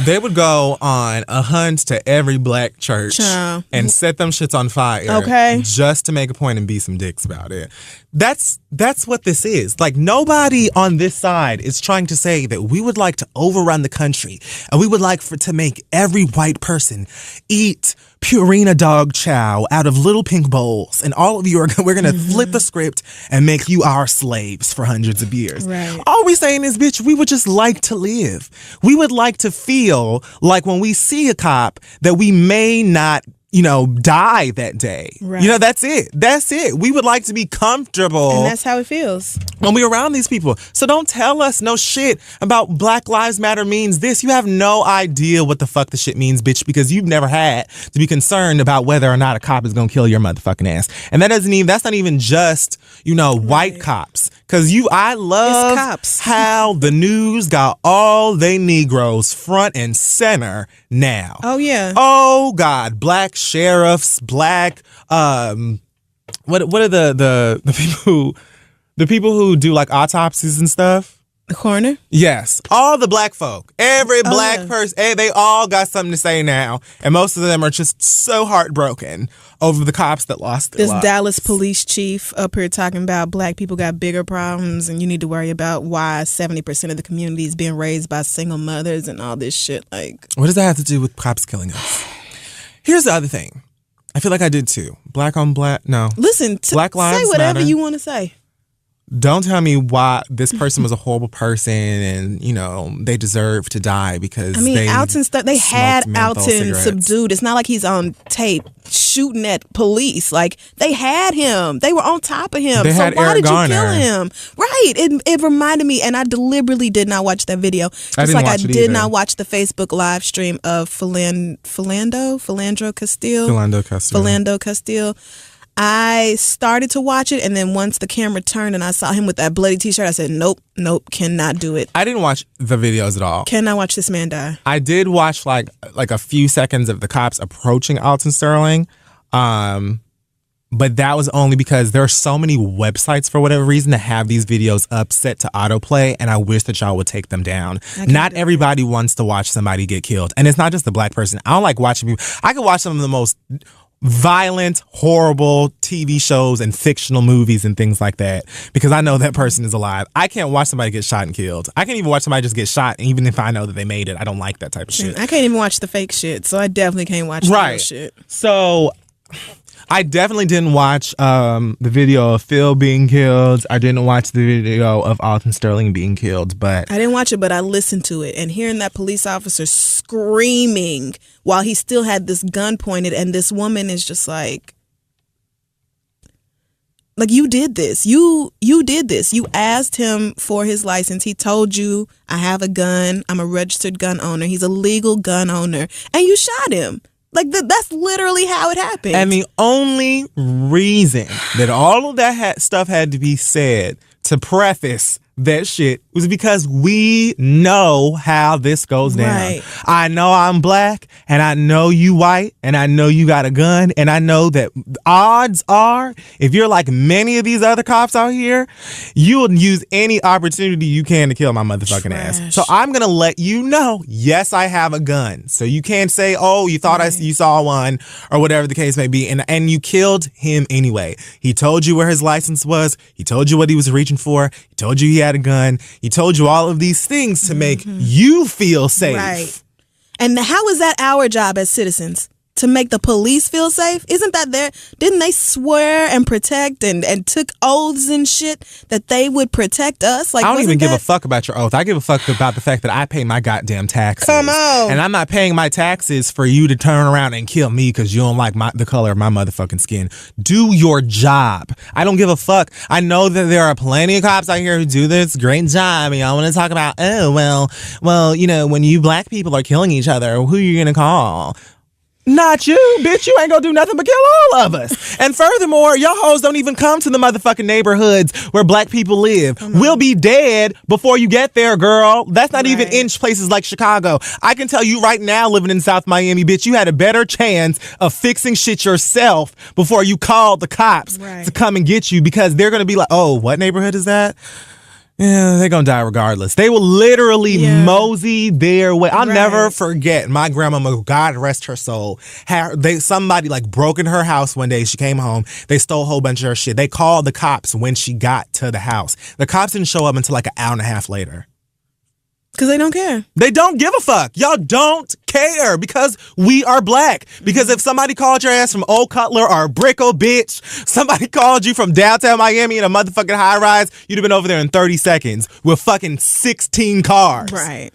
B: they would go on a hunt to every Black church and set them shits on fire.
A: Okay.
B: Just to make a point and be some dicks about it. That's That's what this is. Like, nobody on this side is trying to say that we would like to overrun the country and we would like to make every white person eat Purina dog chow out of little pink bowls, and all of you we're going to flip the script and make you our slaves for hundreds of years.
A: Right.
B: All we're saying is, bitch, we would just like to live. We would like to feel like when we see a cop that we may not die that day.
A: Right.
B: That's it. That's it. We would like to be comfortable.
A: And that's how it feels
B: when we're around these people. So don't tell us no shit about Black Lives Matter means this. You have no idea what the fuck the shit means, bitch, because you've never had to be concerned about whether or not a cop is going to kill your motherfucking ass. And that's not even just, white cops. Because I love
A: cops.
B: how the news got all they Negroes front and center now.
A: Oh, yeah.
B: Oh, God. Black sheriffs, black, what are the people who do like autopsies and stuff?
A: The coroner?
B: Yes. All the black folk. Every black person. They all got something to say now. And most of them are just so heartbroken over the cops that lost their lives.
A: This Dallas police chief up here talking about black people got bigger problems and you need to worry about why 70% of the community is being raised by single mothers and all this shit. Like,
B: what does that have to do with cops killing us? Here's the other thing. I feel like I did too. Black on black. No.
A: Listen,
B: Black Lives
A: say whatever
B: Matter.
A: you want to say.
B: Don't tell me why this person was a horrible person and, they deserve to die because
A: Alton stuff. They had Alton
B: cigarettes.
A: subdued. It's not like he's on tape shooting at police. Like, they had him. They were on top of him.
B: They
A: so
B: had
A: why
B: Eric
A: did you
B: Garner.
A: kill him? Right. It reminded me, and I deliberately did not watch that video. Just
B: I didn't
A: like
B: watch
A: I
B: it
A: did
B: either.
A: not watch the Facebook live stream of Philando Castile. I started to watch it, and then once the camera turned and I saw him with that bloody t-shirt, I said, nope, cannot do it.
B: I didn't watch the videos at all.
A: Cannot watch this man die.
B: I did watch like a few seconds of the cops approaching Alton Sterling. But that was only because there are so many websites for whatever reason that have these videos up set to autoplay, and I wish that y'all would take them down. Not everybody wants to watch somebody get killed. And it's not just the black person. I don't like watching people. I could watch some of the most violent, horrible TV shows and fictional movies and things like that because I know that person is alive. I can't watch somebody get shot and killed. I can't even watch somebody just get shot, and even if I know that they made it. I don't like that type of shit.
A: I can't even watch the fake shit, so I definitely can't watch the real shit.
B: So I definitely didn't watch the video of Phil being killed. I didn't watch the video of Alton Sterling being killed, but
A: I didn't watch it, but I listened to it, and hearing that police officer screaming while he still had this gun pointed, and this woman is just like you did this. You did this. You asked him for his license. He told you, I have a gun. I'm a registered gun owner. He's a legal gun owner, and you shot him. Like, that's literally how it happened.
B: And the only reason that all of that stuff had to be said to preface that shit was because we know how this goes down.
A: Right.
B: I know I'm black, and I know you white, and I know you got a gun, and I know that odds are, if you're like many of these other cops out here, you will use any opportunity you can to kill my motherfucking ass. So I'm gonna let you know, yes, I have a gun. So you can't say, oh, you thought you saw one, or whatever the case may be, and you killed him anyway. He told you where his license was. He told you what he was reaching for. He told you he had a gun. He told you all of these things to make you feel safe.
A: Right. And how is that our job as citizens? To make the police feel safe? Isn't that didn't they swear and protect and took oaths and shit that they would protect us? Like,
B: I don't even give a fuck about your oath. I give a fuck about the fact that I pay my goddamn taxes.
A: Come on.
B: And I'm not paying my taxes for you to turn around and kill me because you don't like the color of my motherfucking skin. Do your job. I don't give a fuck. I know that there are plenty of cops out here who do this great job. And y'all want to talk about, well, when you black people are killing each other, who are you going to call? Not you, bitch. You ain't gonna do nothing but kill all of us. And furthermore, y'all hoes don't even come to the motherfucking neighborhoods where black people live. We'll be dead before you get there, girl. That's not even in places like Chicago. I can tell you right now, living in South Miami, bitch, you had a better chance of fixing shit yourself before you called the cops to come and get you, because they're gonna be like, oh, what neighborhood is that? Yeah, they're gonna die regardless. They will literally mosey their way. I'll never forget my grandmama, God rest her soul. Somebody like broke in her house one day. She came home. They stole a whole bunch of her shit. They called the cops when she got to the house. The cops didn't show up until like an hour and a half later.
A: Because they don't care.
B: They don't give a fuck. Y'all don't care because we are black. Because if somebody called your ass from Old Cutler or Brickell, bitch, somebody called you from downtown Miami in a motherfucking high rise, you'd have been over there in 30 seconds with fucking 16 cars.
A: Right.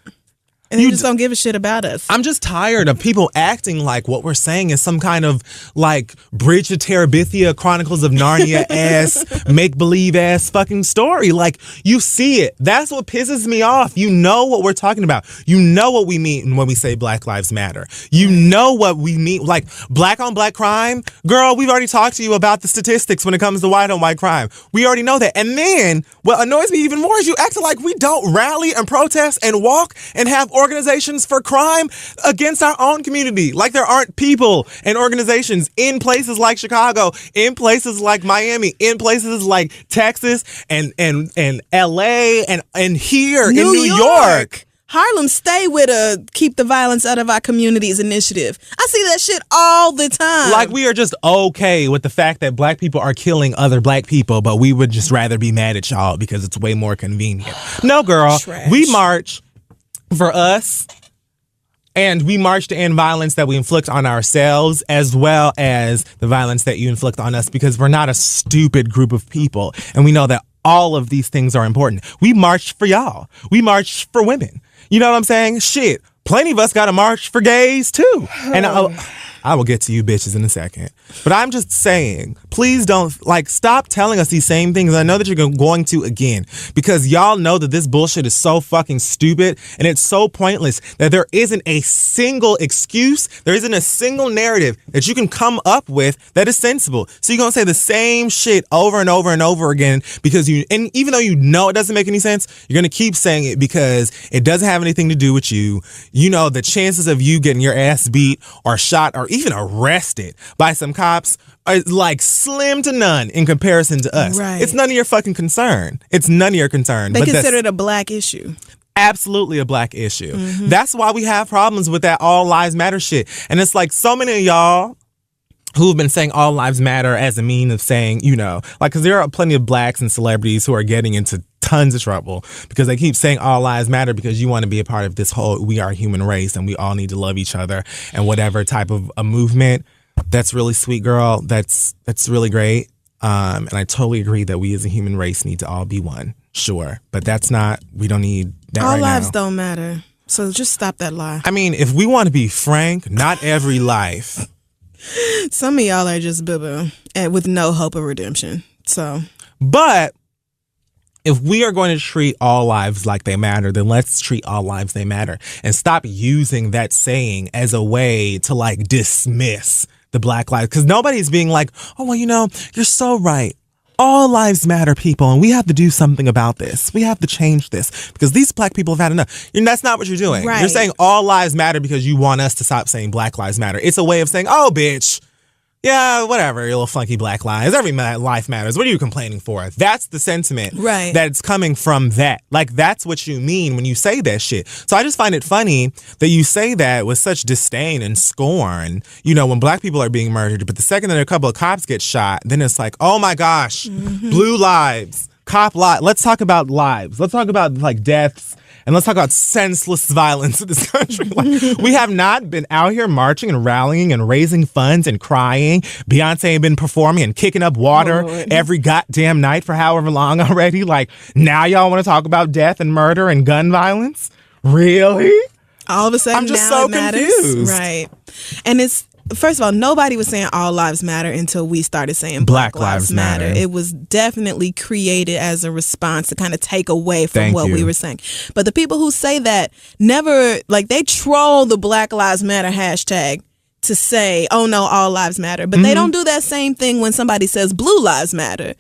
A: And you just don't give a shit about us.
B: I'm just tired of people acting like what we're saying is some kind of like Bridge of Terabithia, Chronicles of Narnia ass, make-believe ass fucking story. Like, you see it. That's what pisses me off. You know what we're talking about. You know what we mean when we say Black Lives Matter. You know what we mean. Like, black on black crime. Girl, we've already talked to you about the statistics when it comes to white on white crime. We already know that. And then what annoys me even more is you acting like we don't rally and protest and walk and have organizations for crime against our own community. Like there aren't people and organizations in places like Chicago, in places like Miami, in places like Texas and LA and here in New York.
A: Harlem stay with a keep the violence out of our communities initiative. I see that shit all the time.
B: Like we are just okay with the fact that black people are killing other black people, but we would just rather be mad at y'all because it's way more convenient. No, girl.
A: Trash.
B: We march for us, and we march to end violence that we inflict on ourselves as well as the violence that you inflict on us because we're not a stupid group of people, and we know that all of these things are important. We march for y'all. We march for women. You know what I'm saying? Shit, plenty of us got to march for gays too. And I will get to you bitches in a second. But I'm just saying, please don't, stop telling us these same things. I know that you're going to again, because y'all know that this bullshit is so fucking stupid and it's so pointless that there isn't a single excuse, there isn't a single narrative that you can come up with that is sensible. So you're going to say the same shit over and over and over again because and even though you know it doesn't make any sense, you're going to keep saying it because it doesn't have anything to do with you. You know, the chances of you getting your ass beat or shot or even arrested by some cops are like slim to none in comparison to us.
A: Right.
B: It's none of your fucking concern. It's none of your concern.
A: They consider it a black issue.
B: Absolutely a black issue.
A: Mm-hmm.
B: That's why we have problems with that all lives matter shit. And it's like so many of y'all who've been saying all lives matter as a mean of saying, you know, like, because there are plenty of blacks and celebrities who are getting into tons of trouble because they keep saying all lives matter because you want to be a part of this whole we are a human race and we all need to love each other and whatever type of a movement. That's really sweet, girl. That's really great. And I totally agree that we as a human race need to all be one. Sure. But we don't need that
A: all
B: right
A: lives
B: now.
A: don't matter. So just stop that lie.
B: I mean, if we want to be frank, not every life.
A: Some of y'all are just boo-boo and with no hope of redemption. So,
B: but if we are going to treat all lives like they matter, then let's treat all lives they matter and stop using that saying as a way to dismiss the black lives. Because nobody's being like, oh, well, you know, you're so right. All lives matter, people, and we have to do something about this. We have to change this because these black people have had enough. And that's not what you're doing.
A: Right.
B: You're saying all lives matter because you want us to stop saying black lives matter. It's a way of saying, oh, bitch, yeah, whatever, you little funky black lives. Every life matters. What are you complaining for? That's the sentiment that's coming from that. Like, that's what you mean when you say that shit. So I just find it funny that you say that with such disdain and scorn, you know, when black people are being murdered. But the second that a couple of cops get shot, then it's like, oh my gosh, blue lives, cop lives. Let's talk about lives. Let's talk about deaths. And let's talk about senseless violence in this country. We have not been out here marching and rallying and raising funds and crying. Beyonce ain't been performing and kicking up water every goddamn night for however long already. Now y'all want to talk about death and murder and gun violence? Really?
A: All of a sudden,
B: I'm just
A: now
B: so
A: it matters.
B: confused.
A: Right. And it's, first of all, nobody was saying all lives matter until we started saying Black Lives Matter. It was definitely created as a response to kind of take away from what we were saying. But the people who say that never, they troll the Black Lives Matter hashtag to say, oh no, all lives matter. But they don't do that same thing when somebody says blue lives matter.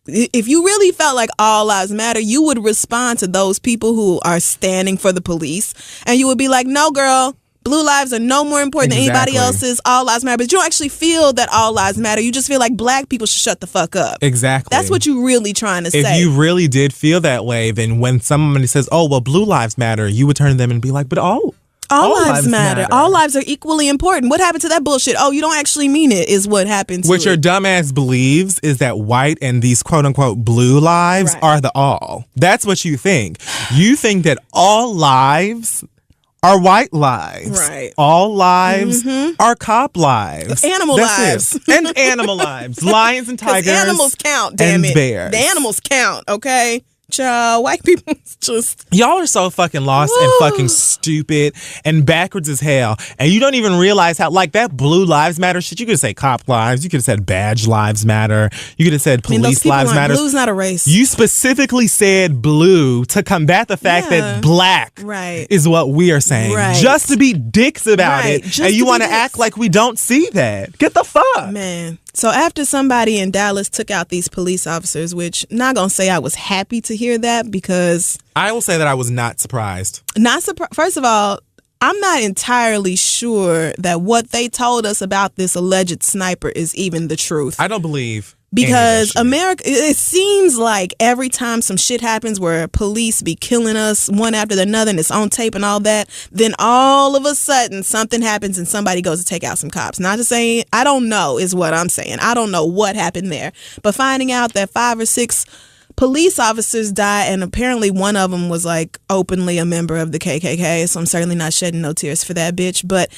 A: If you really felt like all lives matter, you would respond to those people who are standing for the police and you would be like, no, girl, Blue lives are no more important than anybody else's. All lives matter. But you don't actually feel that all lives matter. You just feel like black people should shut the fuck up.
B: Exactly.
A: That's what you really trying to say.
B: If you really did feel that way, then when somebody says, oh, well, blue lives matter, you would turn to them and be like, but all lives matter.
A: All lives are equally important. What happened to that bullshit? Oh, you don't actually mean it is what happened to
B: What your dumbass believes is that white and these quote-unquote blue lives are the all. That's what you think. You think that all lives are white lives.
A: Right.
B: All lives are cop lives.
A: Animal lives.
B: And animal lives. Lions and tigers.
A: Animals count, damn it.
B: Bears.
A: The animals count, okay? Child, white people just...
B: Y'all are so fucking lost and fucking stupid and backwards as hell. And you don't even realize how, like, that blue lives matter shit. You could have said cop lives. You could have said badge lives matter. You could have said police lives matter.
A: Blue's not a race.
B: You specifically said blue to combat the fact that black is what we are saying.
A: Right.
B: Just to be dicks about it. And you want to act like we don't see that. Get the fuck.
A: Man. So after somebody in Dallas took out these police officers, which not gonna say I was happy to hear that, because
B: I will say that I was not surprised.
A: First of all, I'm not entirely sure that what they told us about this alleged sniper is even the truth.
B: I don't believe.
A: Because America, it seems like every time some shit happens where police be killing us one after another and it's on tape and all that, then all of a sudden something happens and somebody goes to take out some cops. Not just saying, I don't know is what I'm saying. I don't know what happened there. But finding out that 5 or 6 police officers died, and apparently one of them was like openly a member of the KKK, so I'm certainly not shedding no tears for that bitch. But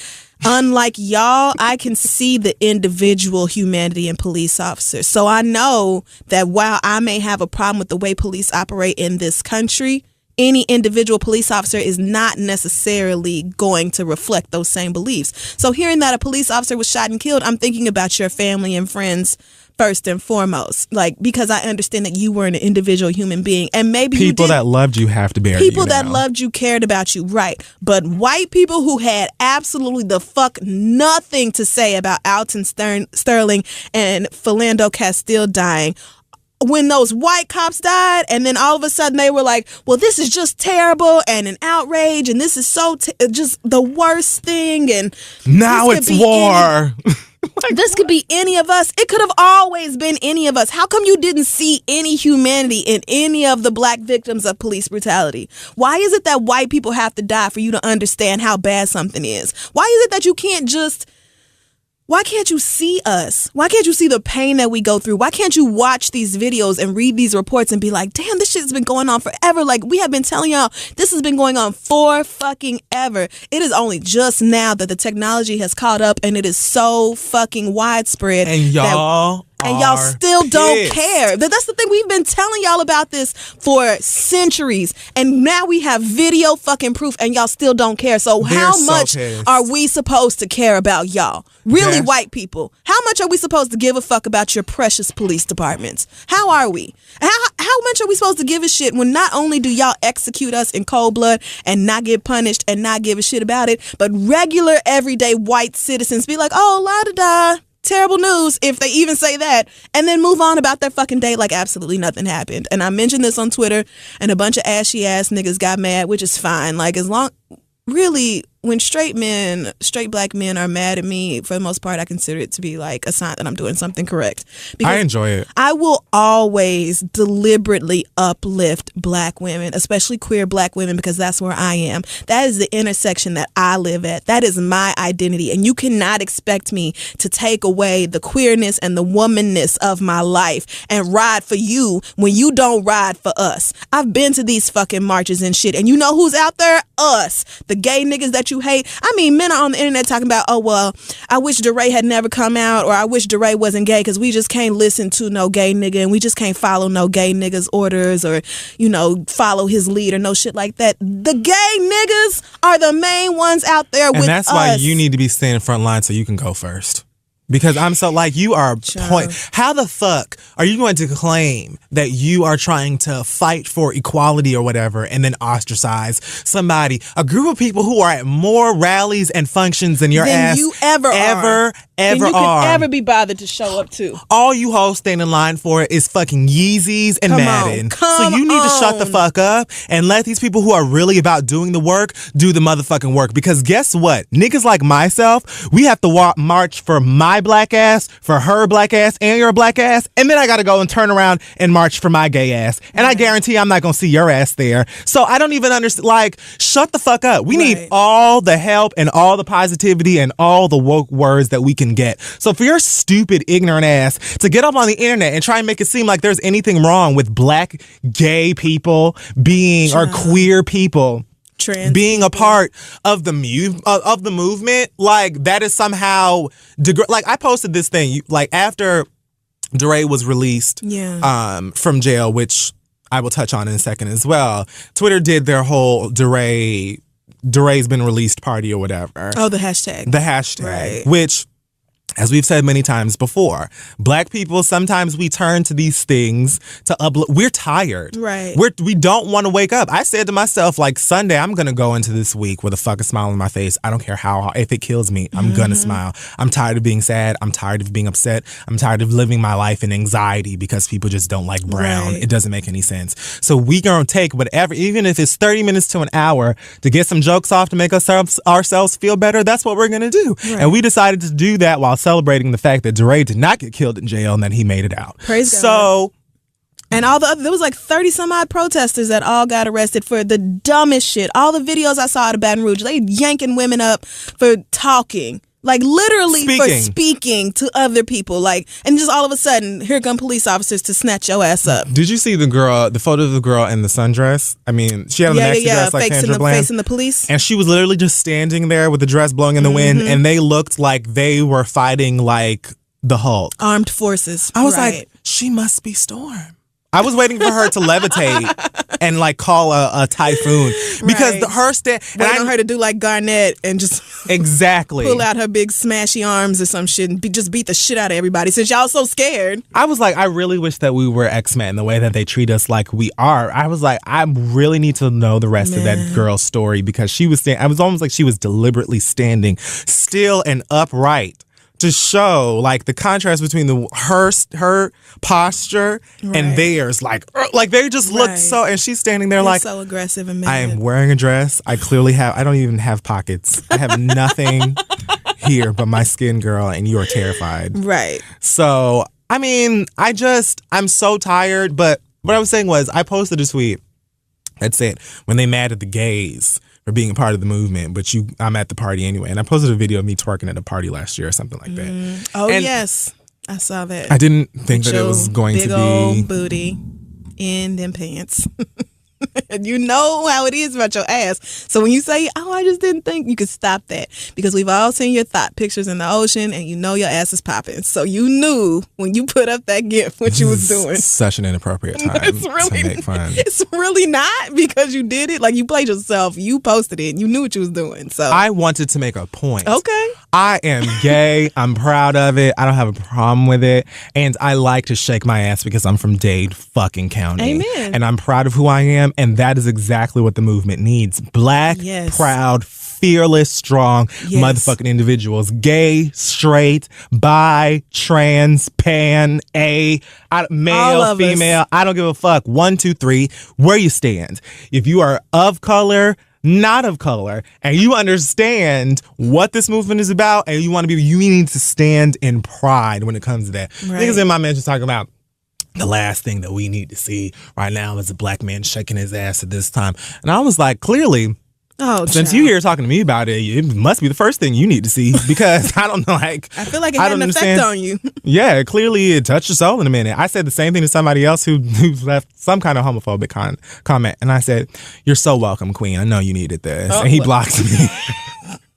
A: unlike y'all, I can see the individual humanity in police officers. So I know that while I may have a problem with the way police operate in this country, any individual police officer is not necessarily going to reflect those same beliefs. So hearing that a police officer was shot and killed, I'm thinking about your family and friends first and foremost, like, because I understand that you were an individual human being, and maybe
B: people that loved you have to bury you.
A: People that loved you, cared about you, right? But white people who had absolutely the fuck nothing to say about Alton Sterling and Philando Castile dying, when those white cops died, and then all of a sudden they were like, well, this is just terrible and an outrage, and this is so just the worst thing, and
B: now it's war.
A: This could be any of us. It could have always been any of us. How come you didn't see any humanity in any of the black victims of police brutality? Why is it that white people have to die for you to understand how bad something is? Why is it that you can't just... Why can't you see us? Why can't you see the pain that we go through? Why can't you watch these videos and read these reports and be like, damn, this shit's been going on forever. Like, we have been telling y'all this has been going on for fucking ever. It is only just now that the technology has caught up and it is so fucking widespread.
B: And y'all
A: still don't care. That's the thing. We've been telling y'all about this for centuries, and now we have video fucking proof, and y'all still don't care. So how much are we supposed to care about y'all? Really, white people? How much are we supposed to give a fuck about your precious police departments? How are we? How much are we supposed to give a shit when not only do y'all execute us in cold blood and not get punished and not give a shit about it, but regular everyday white citizens be like, oh, la-da-da. Terrible news, if they even say that, and then move on about their fucking day like absolutely nothing happened. And I mentioned this on Twitter, and a bunch of ashy ass niggas got mad, which is fine. Like, as long, really, when straight black men are mad at me, for the most part, I consider it to be like a sign that I'm doing something correct. Because
B: I enjoy it.
A: I will always deliberately uplift black women, especially queer black women, because that's where I am. That is the intersection that I live at. That is my identity. And you cannot expect me to take away the queerness and the womanness of my life and ride for you when you don't ride for us. I've been to these fucking marches and shit, and you know who's out there? Us. The gay niggas that you hate. I mean, men are on the internet talking about, oh, well, I wish DeRay had never come out, or I wish DeRay wasn't gay because we just can't listen to no gay nigga and we just can't follow no gay nigga's orders or, you know, follow his lead or no shit like that. The gay niggas are the main ones out there with us.
B: And that's why you need to be standing front line so you can go first. Because I'm so like, you are how the fuck are you going to claim that you are trying to fight for equality or whatever and then ostracize somebody, a group of people who are at more rallies and functions than your ass
A: you ever
B: can
A: ever be bothered to show up to.
B: All you hoes stand in line for is fucking Yeezys and Madden. So you need to shut the fuck up and let these people who are really about doing the work do the motherfucking work. Because guess what? Niggas like myself, we have to march for my black ass, for her black ass, and your black ass. And then I got to go and turn around and march for my gay ass. And I guarantee I'm not going to see your ass there. So I don't even understand. Like, shut the fuck up. We need all the help and all the positivity and all the woke words that we can get. So for your stupid, ignorant ass to get up on the internet and try and make it seem like there's anything wrong with black gay people being or queer people
A: trans
B: being a part of the movement, like that is somehow like I posted this thing like after DeRay was released from jail, which I will touch on in a second as well. Twitter did their whole DeRay's been released party or whatever.
A: Oh, the hashtag.
B: Right. Which, as we've said many times before, black people, sometimes we turn to these things to we're tired.
A: Right.
B: We don't want to wake up. I said to myself, like, Sunday, I'm going to go into this week with a fucking smile on my face. I don't care how, if it kills me, I'm going to smile. I'm tired of being sad. I'm tired of being upset. I'm tired of living my life in anxiety because people just don't like brown. It doesn't make any sense. So we going to take whatever, even if it's 30 minutes to an hour to get some jokes off to make ourselves feel better, that's what we're going to do. Right. And we decided to do that while celebrating the fact that DeRay did not get killed in jail and that he made it out.
A: Praise God. And all the other, there was like 30 some odd protesters that all got arrested for the dumbest shit. All the videos I saw out of Baton Rouge, they yanking women up for talking. Like literally for speaking to other people. Like, and just all of a sudden, here come police officers to snatch your ass up.
B: Did you see the photo of the girl in the sundress? I mean, she had on the maxi dress like Sandra Bland.
A: Facing the police.
B: And she was literally just standing there with the dress blowing in the wind, and they looked like they were fighting like the Hulk.
A: Armed forces.
B: I was like, she must be Storm. I was waiting for her to levitate and like call a typhoon because her
A: waiting on her to do like Garnett and just pull out her big smashy arms or some shit and just beat the shit out of everybody since y'all so scared.
B: I was like, I really wish that we were X-Men the way that they treat us like we are. I was like, I really need to know the rest of that girl's story because she was I was almost like she was deliberately standing still and upright to show like the contrast between her posture and theirs, like they just looked so, and she's standing there
A: They're
B: like
A: so aggressive and mad.
B: I am wearing a dress. I don't even have pockets. I have nothing here but my skin, girl, and you are terrified.
A: Right.
B: So I mean, I'm so tired. But what I was saying was, I posted a tweet that said when they mad at the gays for being a part of the movement, but I'm at the party anyway. And I posted a video of me twerking at a party last year or something like that.
A: Oh, and yes. I saw that.
B: I didn't think that it was going to be...
A: big old booty in them pants. And you know how it is about your ass. So when you say, oh, I just didn't think, you could stop that. Because we've all seen your thought pictures in the ocean and you know your ass is popping. So you knew when you put up that gift what you was doing.
B: Such an inappropriate time to make fun.
A: It's really not because you did it. Like you played yourself. You posted it. You knew what you was doing. So
B: I wanted to make a point.
A: Okay.
B: I am gay. I'm proud of it. I don't have a problem with it. And I like to shake my ass because I'm from Dade fucking County.
A: Amen.
B: And I'm proud of who I am. And that is exactly what the movement needs. Black, proud, fearless, strong motherfucking individuals. Gay, straight, bi, trans, pan, male, female. I don't give a fuck. 1, 2, 3. Where you stand. If you are of color, not of color, and you understand what this movement is about, and you need to stand in pride when it comes to that.
A: Right.
B: Niggas in my mentions talking about the last thing that we need to see right now is a black man shaking his ass at this time. And I was like, clearly, since you here talking to me about it, it must be the first thing you need to see because I don't know, like...
A: I feel like it had an effect on you.
B: Yeah, clearly it touched your soul in a minute. I said the same thing to somebody else who left some kind of homophobic comment. And I said, you're so welcome, Queen. I know you needed this. And he blocked me.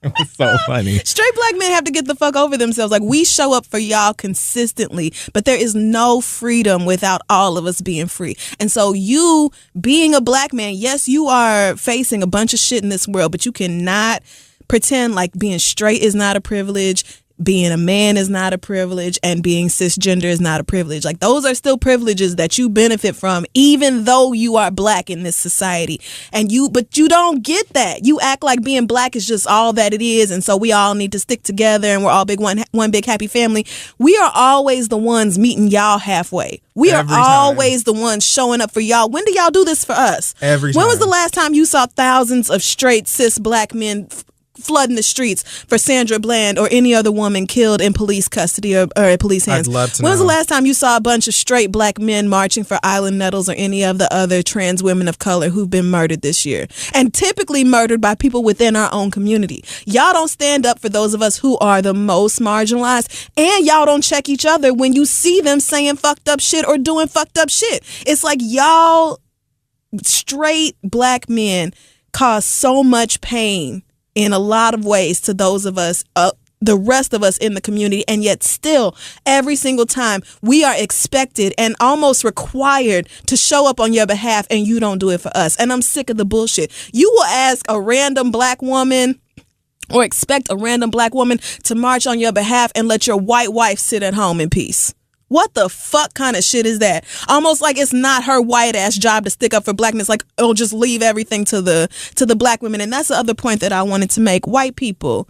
B: It was so funny.
A: Straight black men have to get the fuck over themselves. Like, we show up for y'all consistently, but there is no freedom without all of us being free. And so you being a black man, yes, you are facing a bunch of shit in this world, but you cannot pretend like being straight is not a privilege. being a man is not a privilege and being cisgender is not a privilege. Like, those are still privileges that you benefit from, even though you are black in this society. But you don't get that. You act like being black is just all that it is, and so we all need to stick together and we're all one big happy family. We are always the ones meeting y'all halfway. We are always the ones showing up for y'all. When do y'all do this for us?
B: Every time.
A: When was the last time you saw thousands of straight cis black men flooding the streets for Sandra Bland or any other woman killed in police custody or at police hands?
B: I'd love to
A: When was the
B: know.
A: last time you saw a bunch of straight black men marching for Island Nettles or any of the other trans women of color who've been murdered this year? And typically murdered by people within our own community. Y'all don't stand up for those of us who are the most marginalized, and y'all don't check each other when you see them saying fucked up shit or doing fucked up shit. It's like y'all straight black men cause so much pain in a lot of ways to those of us, the rest of us in the community, and yet still, every single time, we are expected and almost required to show up on your behalf, and you don't do it for us. And I'm sick of the bullshit. You will ask a random black woman or expect a random black woman to march on your behalf and let your white wife sit at home in peace. What the fuck kind of shit is that? Almost like it's not her white ass job to stick up for blackness. Like, oh, just leave everything to the black women. And that's the other point that I wanted to make. White people,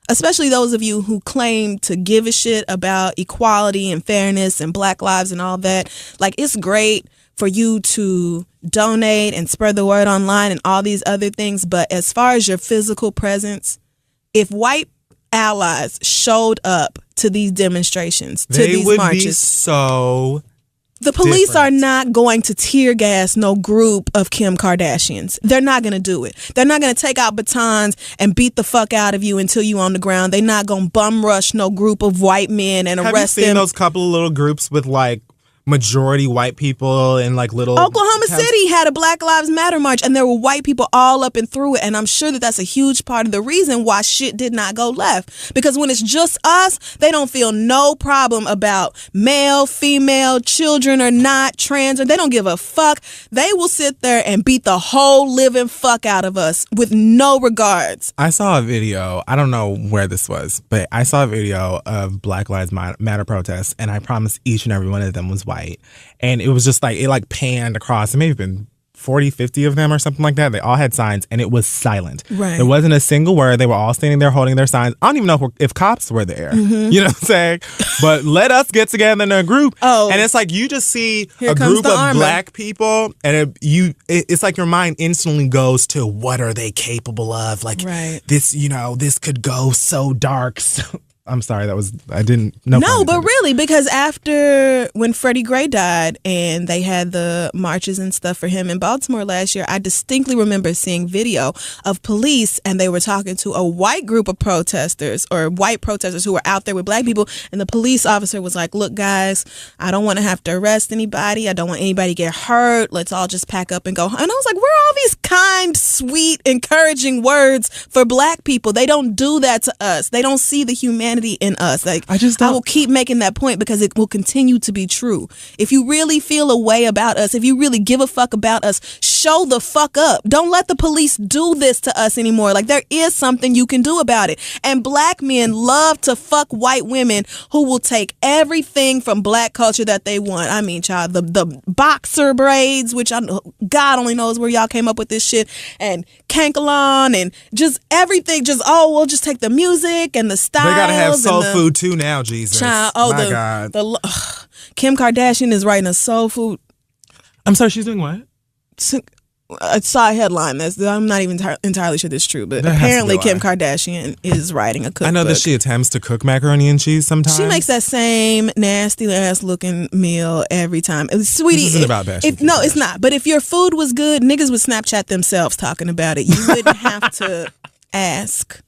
A: especially those of you who claim to give a shit about equality and fairness and black lives and all that. Like, it's great for you to donate and spread the word online and all these other things. But as far as your physical presence, if white allies showed up to these demonstrations, to these marches,
B: be so
A: the police
B: different.
A: are not going to tear gas no group of Kim Kardashians. They're not going to do it. They're not going to take out batons and beat the fuck out of you until you on the ground. They're not going to bum rush no group of white men and arrest
B: Have you seen
A: them.
B: those couple of little groups with like majority white people and like little
A: Oklahoma City had a Black Lives Matter march, and there were white people all up and through it, and I'm sure that that's a huge part of the reason why shit did not go left. Because when it's just us, they don't feel no problem about male, female, children or not, trans, or they don't give a fuck. They will sit there and beat the whole living fuck out of us with no regards.
B: I saw a video, I don't know where this was, but I saw a video of Black Lives Matter protests, and I promise each and every one of them was white. And it was just like, it like panned across. It may have been 40, 50 of them or something like that. They all had signs, and it was silent.
A: Right.
B: There wasn't a single word. They were all standing there holding their signs. I don't even know if cops were there.
A: Mm-hmm.
B: You know what I'm saying? But let us get together in a group.
A: Oh.
B: And it's like you just see
A: Here
B: a
A: comes
B: group
A: the
B: of
A: armor.
B: black people, and it's like your mind instantly goes to what are they capable of? Like,
A: Right.
B: this, this could go so dark. So, I'm sorry, I didn't know.
A: No, but really, because after when Freddie Gray died and they had the marches and stuff for him in Baltimore last year, I distinctly remember seeing video of police, and they were talking to a white group of protesters or white protesters who were out there with black people, and the police officer was like, look, guys, I don't want to have to arrest anybody. I don't want anybody to get hurt. Let's all just pack up and go home. And I was like, where are all these kind, sweet, encouraging words for black people? They don't do that to us. They don't see the humanity in us. Like, I will keep making that point because it will continue to be true. If you really feel a way about us, if you really give a fuck about us, show the fuck up. Don't let the police do this to us anymore. Like, there is something you can do about it. And black men love to fuck white women who will take everything from black culture that they want. I mean, child, the boxer braids, which God only knows where y'all came up with this shit, and Kankalon, and just everything. We'll just take the music and the style.
B: They gotta have soul food too now, Jesus.
A: Child,
B: My God.
A: Kim Kardashian is writing a soul food.
B: I'm sorry, she's doing what?
A: I saw a headline. I'm not even entirely sure this is true, but
B: That has to be
A: apparently
B: a lie.
A: Kim Kardashian is writing a cookbook.
B: I know that she attempts to cook macaroni and cheese sometimes.
A: She makes that same nasty ass looking meal every time. Sweetie,
B: This isn't about bashing.
A: No, it's not. But if your food was good, niggas would Snapchat themselves talking about it. You wouldn't have to ask.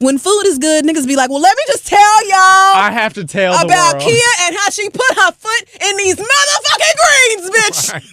A: When food is good, niggas be like, well, let me just tell y'all
B: I have to tell
A: about
B: the world.
A: Kia and how she put her foot in these motherfucking greens, bitch.
B: Right.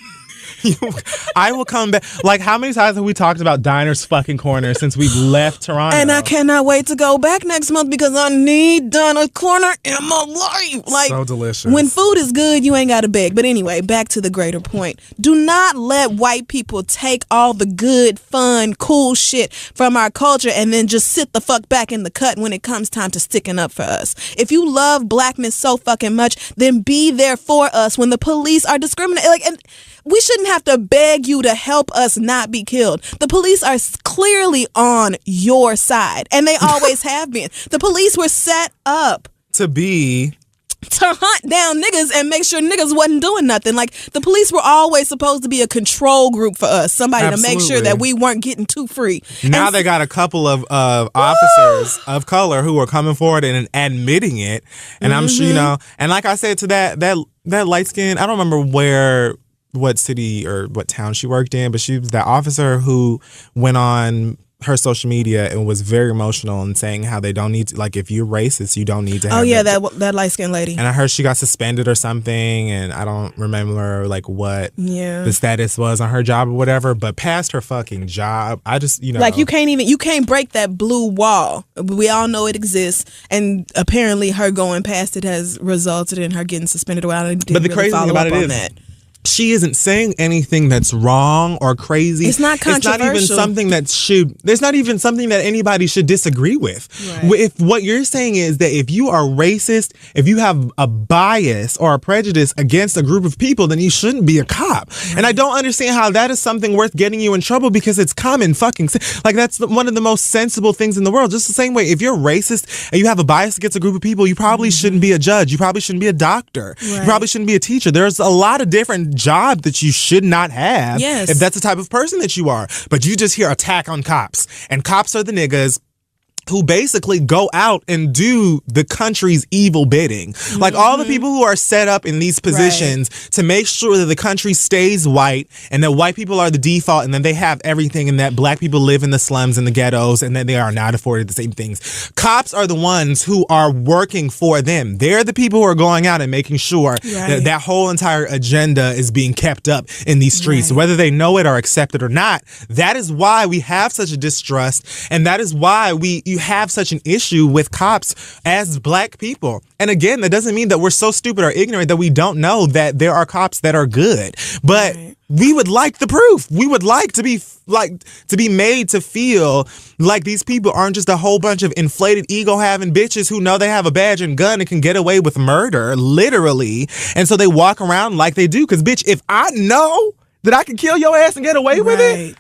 B: I will come back. Like, how many times have we talked about Diners fucking Corner since we've left Toronto?
A: And I cannot wait to go back next month because I need Diners Corner in my life. Like,
B: so delicious.
A: When food is good, you ain't got to beg. But anyway, back to the greater point. Do not let white people take all the good, fun, cool shit from our culture and then just sit the fuck back in the cut when it comes time to sticking up for us. If you love blackness so fucking much, then be there for us when the police are discriminating. Like, and we shouldn't have to beg you to help us not be killed. The police are clearly on your side, and they always have been. The police were set up
B: to
A: hunt down niggas and make sure niggas wasn't doing nothing. Like, the police were always supposed to be a control group for us, somebody to make sure that we weren't getting too free.
B: Now they got a couple of officers of color who are coming forward and admitting it, and I'm sure, you know, and like I said to that light skin, I don't remember what city or what town she worked in, but she was that officer who went on her social media and was very emotional and saying how they don't need to, like, if you're racist, you don't need to have
A: that light-skinned lady.
B: And I heard she got suspended or something, and I don't remember like what the status was on her job or whatever, but past her fucking job, I just, you know,
A: like, you can't break that blue wall. We all know it exists, and apparently her going past it has resulted in her getting suspended. But
B: the crazy thing about it is, she isn't saying anything that's wrong or crazy.
A: It's not controversial.
B: It's not even something there's not even something that anybody should disagree with. Right. If what you're saying is that if you are racist, if you have a bias or a prejudice against a group of people, then you shouldn't be a cop. Right. And I don't understand how that is something worth getting you in trouble, because it's common fucking sense. Like, that's one of the most sensible things in the world. Just the same way, if you're racist and you have a bias against a group of people, you probably shouldn't be a judge. You probably shouldn't be a doctor. Right. You probably shouldn't be a teacher. There's a lot of different job that you should not have if that's the type of person that you are. But you just hear attack on cops, and cops are the niggas who basically go out and do the country's evil bidding. Like, all the people who are set up in these positions to make sure that the country stays white and that white people are the default and then they have everything and that black people live in the slums and the ghettos and that they are not afforded the same things. Cops are the ones who are working for them. They're the people who are going out and making sure that whole entire agenda is being kept up in these streets, whether they know it or accept it or not. That is why we have such a distrust, and that is why you have such an issue with cops as black people. And again, that doesn't mean that we're so stupid or ignorant that we don't know that there are cops that are good. But we would like the proof. We would like to be made to feel like these people aren't just a whole bunch of inflated ego-having bitches who know they have a badge and gun and can get away with murder, literally. And so they walk around like they do. Because, bitch, if I know that I can kill your ass and get away with it,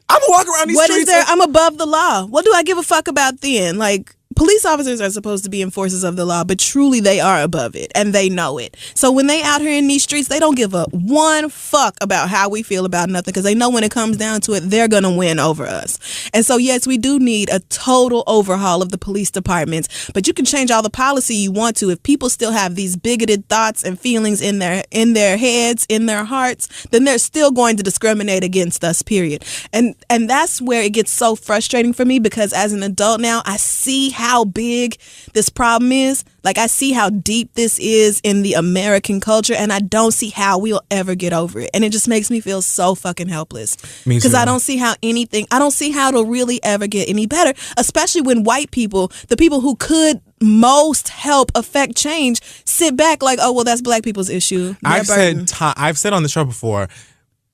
B: I'm gonna walk around these streets.
A: What is there? I'm above the law. What do I give a fuck about then? Like, police officers are supposed to be enforcers of the law, but truly they are above it, and they know it. So when they out here in these streets, they don't give a one fuck about how we feel about nothing, because they know when it comes down to it, they're going to win over us. And so, yes, we do need a total overhaul of the police departments, but you can change all the policy you want to. If people still have these bigoted thoughts and feelings in their heads, in their hearts, then they're still going to discriminate against us, period. And that's where it gets so frustrating for me, because as an adult now, I see how big this problem is. Like, I see how deep this is in the American culture, and I don't see how we'll ever get over it. And it just makes me feel so fucking helpless, because I don't see how it'll really ever get any better, especially when white people, the people who could most help affect change, sit back like, oh, well, that's black people's issue.
B: I've said on the show before,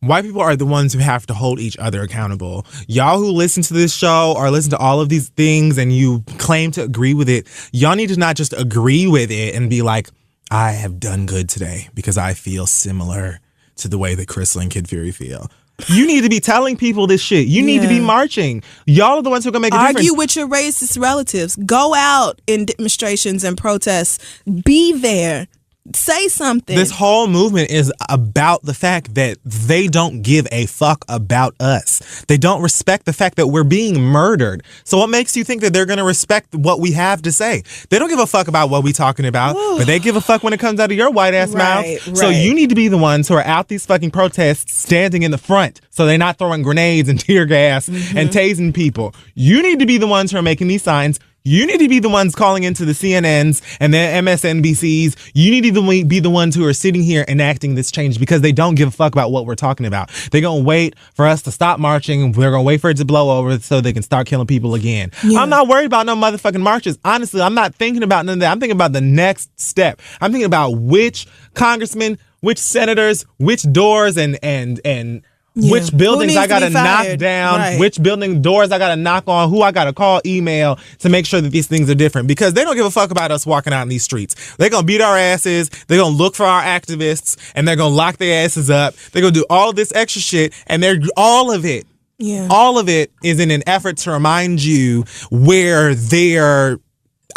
B: white people are the ones who have to hold each other accountable. Y'all who listen to this show or listen to all of these things and you claim to agree with it, y'all need to not just agree with it and be like, I have done good today because I feel similar to the way that Crystal and Kid Fury feel. You need to be telling people this shit. You need to be marching. Y'all are the ones who are going to make a difference.
A: Argue with your racist relatives. Go out in demonstrations and protests. Be there. Say something.
B: This whole movement is about the fact that they don't give a fuck about us. They don't respect the fact that we're being murdered. So what makes you think that they're going to respect what we have to say? They don't give a fuck about what we're talking about, but they give a fuck when it comes out of your white ass mouth. Right. So you need to be the ones who are out these fucking protests standing in the front, so they're not throwing grenades and tear gas and tasing people. You need to be the ones who are making these signs. You need to be the ones calling into the CNNs and the MSNBCs. You need to be the ones who are sitting here enacting this change because they don't give a fuck about what we're talking about. They're going to wait for us to stop marching. They're going to wait for it to blow over so they can start killing people again. Yeah. I'm not worried about no motherfucking marches. Honestly, I'm not thinking about none of that. I'm thinking about the next step. I'm thinking about which congressmen, which senators, which doors and which buildings I gotta knock down, which building doors I gotta knock on, who I gotta call, email to make sure that these things are different, because they don't give a fuck about us walking out in these streets. They're gonna beat our asses, they're gonna look for our activists, and they're gonna lock their asses up. They're gonna do all of this extra shit, and all of it is in an effort to remind you where their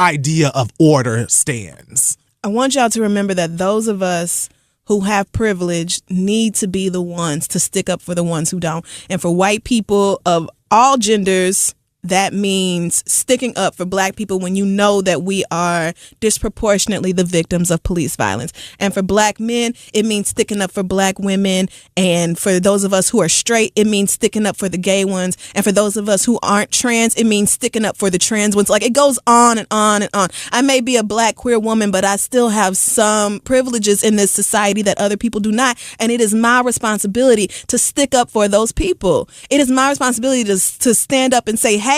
B: idea of order stands.
A: I want y'all to remember that those of us who have privilege need to be the ones to stick up for the ones who don't. And for white people of all genders, that means sticking up for black people when you know that we are disproportionately the victims of police violence. And for black men, it means sticking up for black women. And for those of us who are straight, it means sticking up for the gay ones. And for those of us who aren't trans, it means sticking up for the trans ones. Like, it goes on and on and on. I may be a black queer woman, but I still have some privileges in this society that other people do not. And it is my responsibility to stick up for those people. It is my responsibility to stand up and say, hey,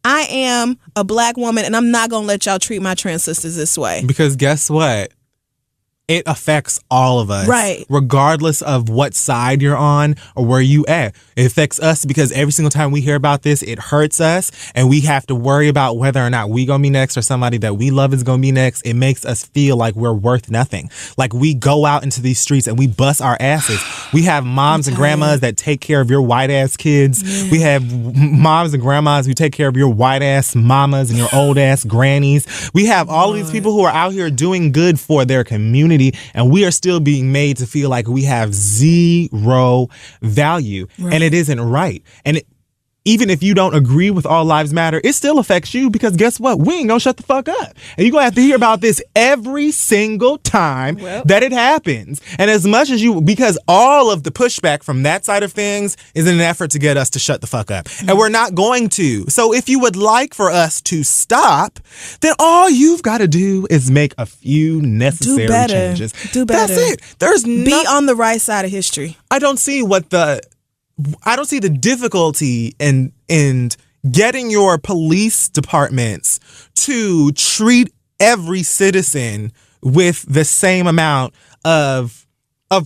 A: I am a black woman and I'm not going to let y'all treat my trans sisters this way.
B: Because guess what? It affects all of us.
A: Right.
B: Regardless of what side you're on or where you at. It affects us because every single time we hear about this, it hurts us. And we have to worry about whether or not we going to be next or somebody that we love is going to be next. It makes us feel like we're worth nothing. Like, we go out into these streets and we bust our asses. We have moms and grandmas that take care of your white ass kids. Yeah. We have moms and grandmas who take care of your white ass mamas and your old ass grannies. We have all of these people who are out here doing good for their community. And we are still being made to feel like we have zero value. Right. And it isn't right. And even if you don't agree with All Lives Matter, it still affects you, because guess what? We ain't gonna shut the fuck up. And you're gonna have to hear about this every single time that it happens. And as much as because all of the pushback from that side of things is in an effort to get us to shut the fuck up. Mm-hmm. And we're not going to. So if you would like for us to stop, then all you've got to do is make a few necessary changes.
A: Do better.
B: That's it.
A: Be on the right side of history.
B: I don't see the difficulty in getting your police departments to treat every citizen with the same amount of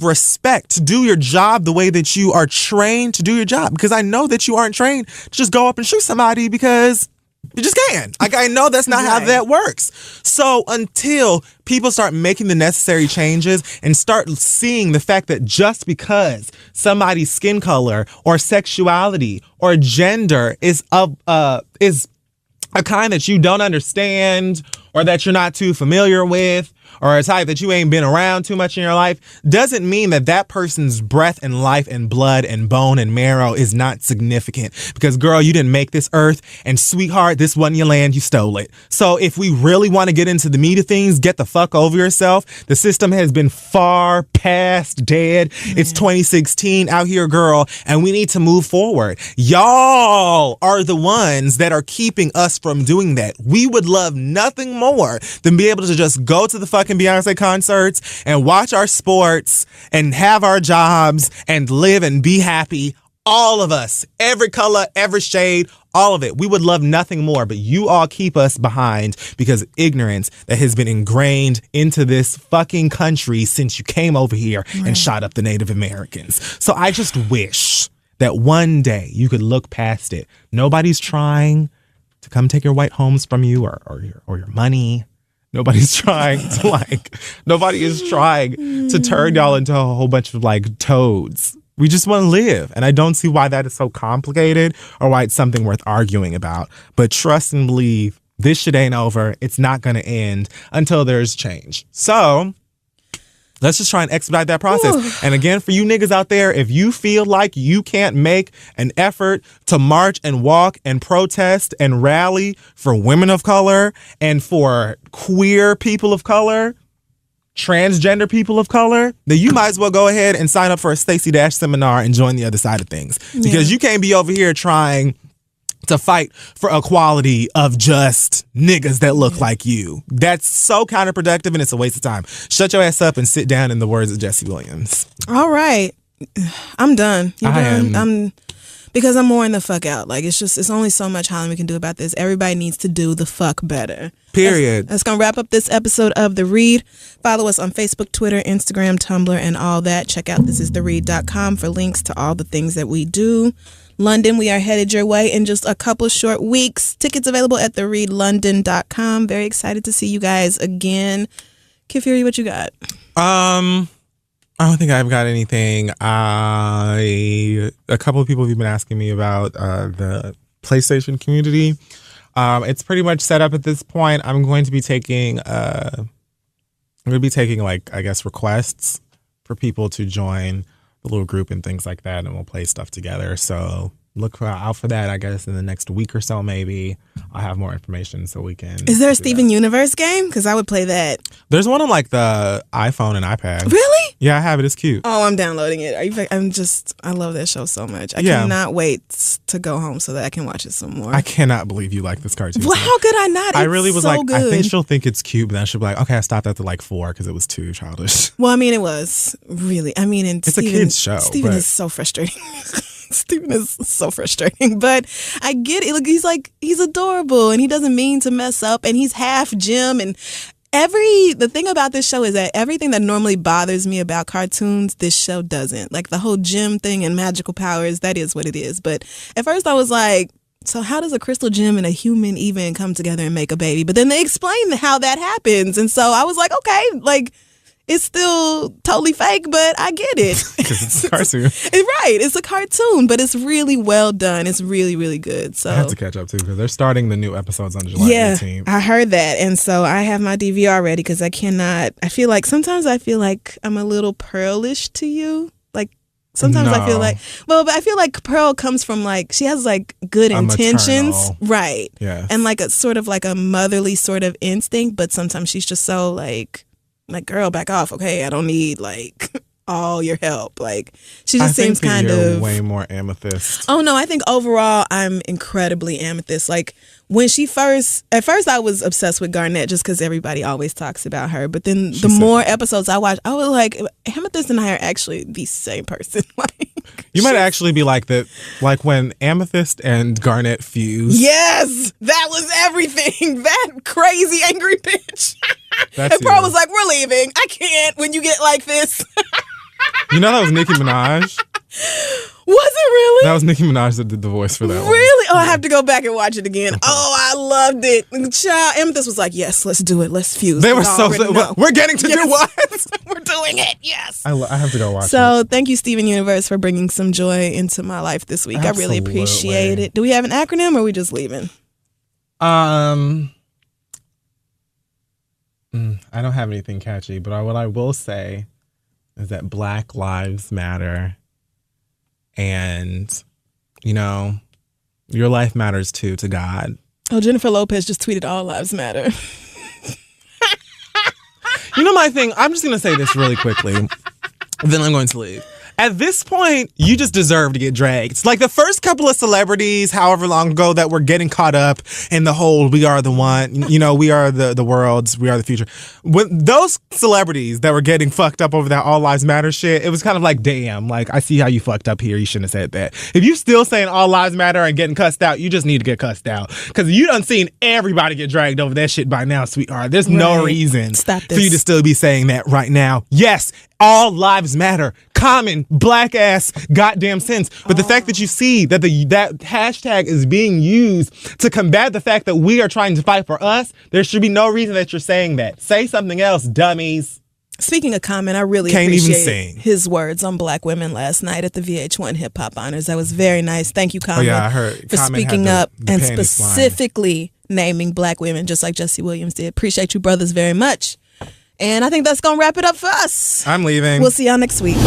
B: respect, to do your job the way that you are trained to do your job. Because I know that you aren't trained to just go up and shoot somebody because you just can. Like, I know that's not how that works. So until people start making the necessary changes and start seeing the fact that just because somebody's skin color or sexuality or gender is a kind that you don't understand or that you're not too familiar with, or a type that you ain't been around too much in your life, doesn't mean that person's breath and life and blood and bone and marrow is not significant. Because, girl, you didn't make this earth, and sweetheart, this wasn't your land, you stole it. So if we really want to get into the meat of things, get the fuck over yourself. The system has been far past dead. It's 2016 out here, girl, and we need to move forward. Y'all are the ones that are keeping us from doing that. We would love nothing more than be able to just go to the fucking Beyonce concerts and watch our sports and have our jobs and live and be happy. All of us, every color, every shade, all of it. We would love nothing more, but you all keep us behind because of ignorance that has been ingrained into this fucking country since you came over here and shot up the Native Americans. So I just wish that one day you could look past it. Nobody's trying to come take your white homes from you or your money. Nobody's trying to nobody is trying to turn y'all into a whole bunch of toads. We just want to live. And I don't see why that is so complicated or why it's something worth arguing about. But trust and believe, this shit ain't over. It's not going to end until there's change. So let's just try and expedite that process. Ooh. And again, for you niggas out there, if you feel like you can't make an effort to march and walk and protest and rally for women of color and for queer people of color, transgender people of color, then you might as well go ahead and sign up for a Stacey Dash seminar and join the other side of things. Because you can't be over here trying to fight for equality of just niggas that look like you. That's so counterproductive and it's a waste of time. Shut your ass up and sit down, in the words of Jesse Williams.
A: All right. I'm done. You done?
B: am.
A: Because I'm mooring the fuck out. Like, it's only so much hollering we can do about this. Everybody needs to do the fuck better.
B: Period.
A: That's going to wrap up this episode of The Read. Follow us on Facebook, Twitter, Instagram, Tumblr, and all that. Check out thisistheread.com for links to all the things that we do. London, we are headed your way in just a couple short weeks. Tickets available at thereadlondon.com. Very excited to see you guys again. Kid Fury, what you got?
B: I don't think I've got anything. A couple of people have been asking me about the PlayStation community. It's pretty much set up at this point. I'm going to be taking like, I guess, requests for people to join the little group and things like that, and we'll play stuff together. So look out for that, I guess, in the next week or so, maybe. I'll have more information so we can...
A: Is there a Steven Universe game? Because I would play that.
B: There's one on, like, the iPhone and iPad.
A: Really?
B: Yeah, I have it. It's cute.
A: Oh, I'm downloading it. I love that show so much. I cannot wait to go home so that I can watch it some more.
B: I cannot believe you like this cartoon.
A: Well, how could I not?
B: I really was
A: so
B: like,
A: good.
B: I think she'll think it's cute, but then she'll be like, okay, I stopped after like 4 because it was too childish.
A: Well, I mean, it was really. I mean, and
B: it's a kid's show.
A: Steven is so frustrating. Steven is so frustrating, but I get it. Look, he's adorable and he doesn't mean to mess up, and he's half Jim. And the thing about this show is that everything that normally bothers me about cartoons, this show doesn't. Like the whole Jim thing and magical powers, that is what it is. But at first I was like, so how does a crystal gem and a human even come together and make a baby? But then they explain how that happens. And so I was like, okay, like, it's still totally fake, but I get it.
B: Because it's a cartoon.
A: Right. It's a cartoon, but it's really well done. It's really, really good. So
B: I have to catch up, too, because they're starting the new episodes on July 18th.
A: I heard that. And so I have my DVR ready because sometimes I feel like I'm a little Pearlish to you. Like, sometimes I feel like, but I feel like Pearl comes from like, she has like good intentions.
B: Maternal.
A: Right.
B: Yeah.
A: And like a sort of like a motherly sort of instinct, but sometimes she's just so like, girl, back off, okay? I don't need like all your help. Like, she just seems kind of
B: way more Amethyst.
A: Oh no, I think overall I'm incredibly Amethyst. Like when at first I was obsessed with Garnett just because everybody always talks about her. But then the more episodes I watched, I was like, Amethyst and I are actually the same person. Like,
B: you might actually be like that, like when Amethyst and Garnett fuse.
A: Yes, that was everything. That crazy angry bitch. And Pearl was like, we're leaving. I can't when you get like this.
B: You know that was Nicki Minaj?
A: Was it really?
B: That was Nicki Minaj that did the voice for that one.
A: Really? Oh, I have to go back and watch it again. Oh, I loved it. Child, Amethyst was like, yes, let's do it. Let's fuse.
B: They were we're getting to do what?
A: We're doing it. Yes.
B: I have to go watch it.
A: So thank you, Steven Universe, for bringing some joy into my life this week.
B: Absolutely.
A: I really appreciate it. Do we have an acronym or are we just leaving?
B: I don't have anything catchy, but what I will say is that Black Lives Matter, and, you know, your life matters too to God.
A: Oh, Jennifer Lopez just tweeted all lives matter.
B: You know my thing? I'm just going to say this really quickly, then I'm going to leave. At this point, you just deserve to get dragged. It's like the first couple of celebrities, however long ago, that were getting caught up in the whole we are the one, you know, we are the world's, we are the future. When those celebrities that were getting fucked up over that all lives matter shit, it was kind of like, damn, like, I see how you fucked up here. You shouldn't have said that. If you still saying all lives matter and getting cussed out, you just need to get cussed out. Because you done seen everybody get dragged over that shit by now, sweetheart. There's no reason for you to still be saying that right now. Yes, all lives matter. Common black ass goddamn sense. But the fact that you see that that hashtag is being used to combat the fact that we are trying to fight for us, there should be no reason that you're saying that. Say something else, dummies.
A: Speaking of Common, I really appreciated his words on black women last night at the VH1 Hip Hop Honors. That was very nice. Thank you, Common,
B: I heard
A: for speaking up and specifically naming black women just like Jesse Williams did. Appreciate you brothers very much. And I think that's going to wrap it up for us.
B: I'm leaving.
A: We'll see y'all next week.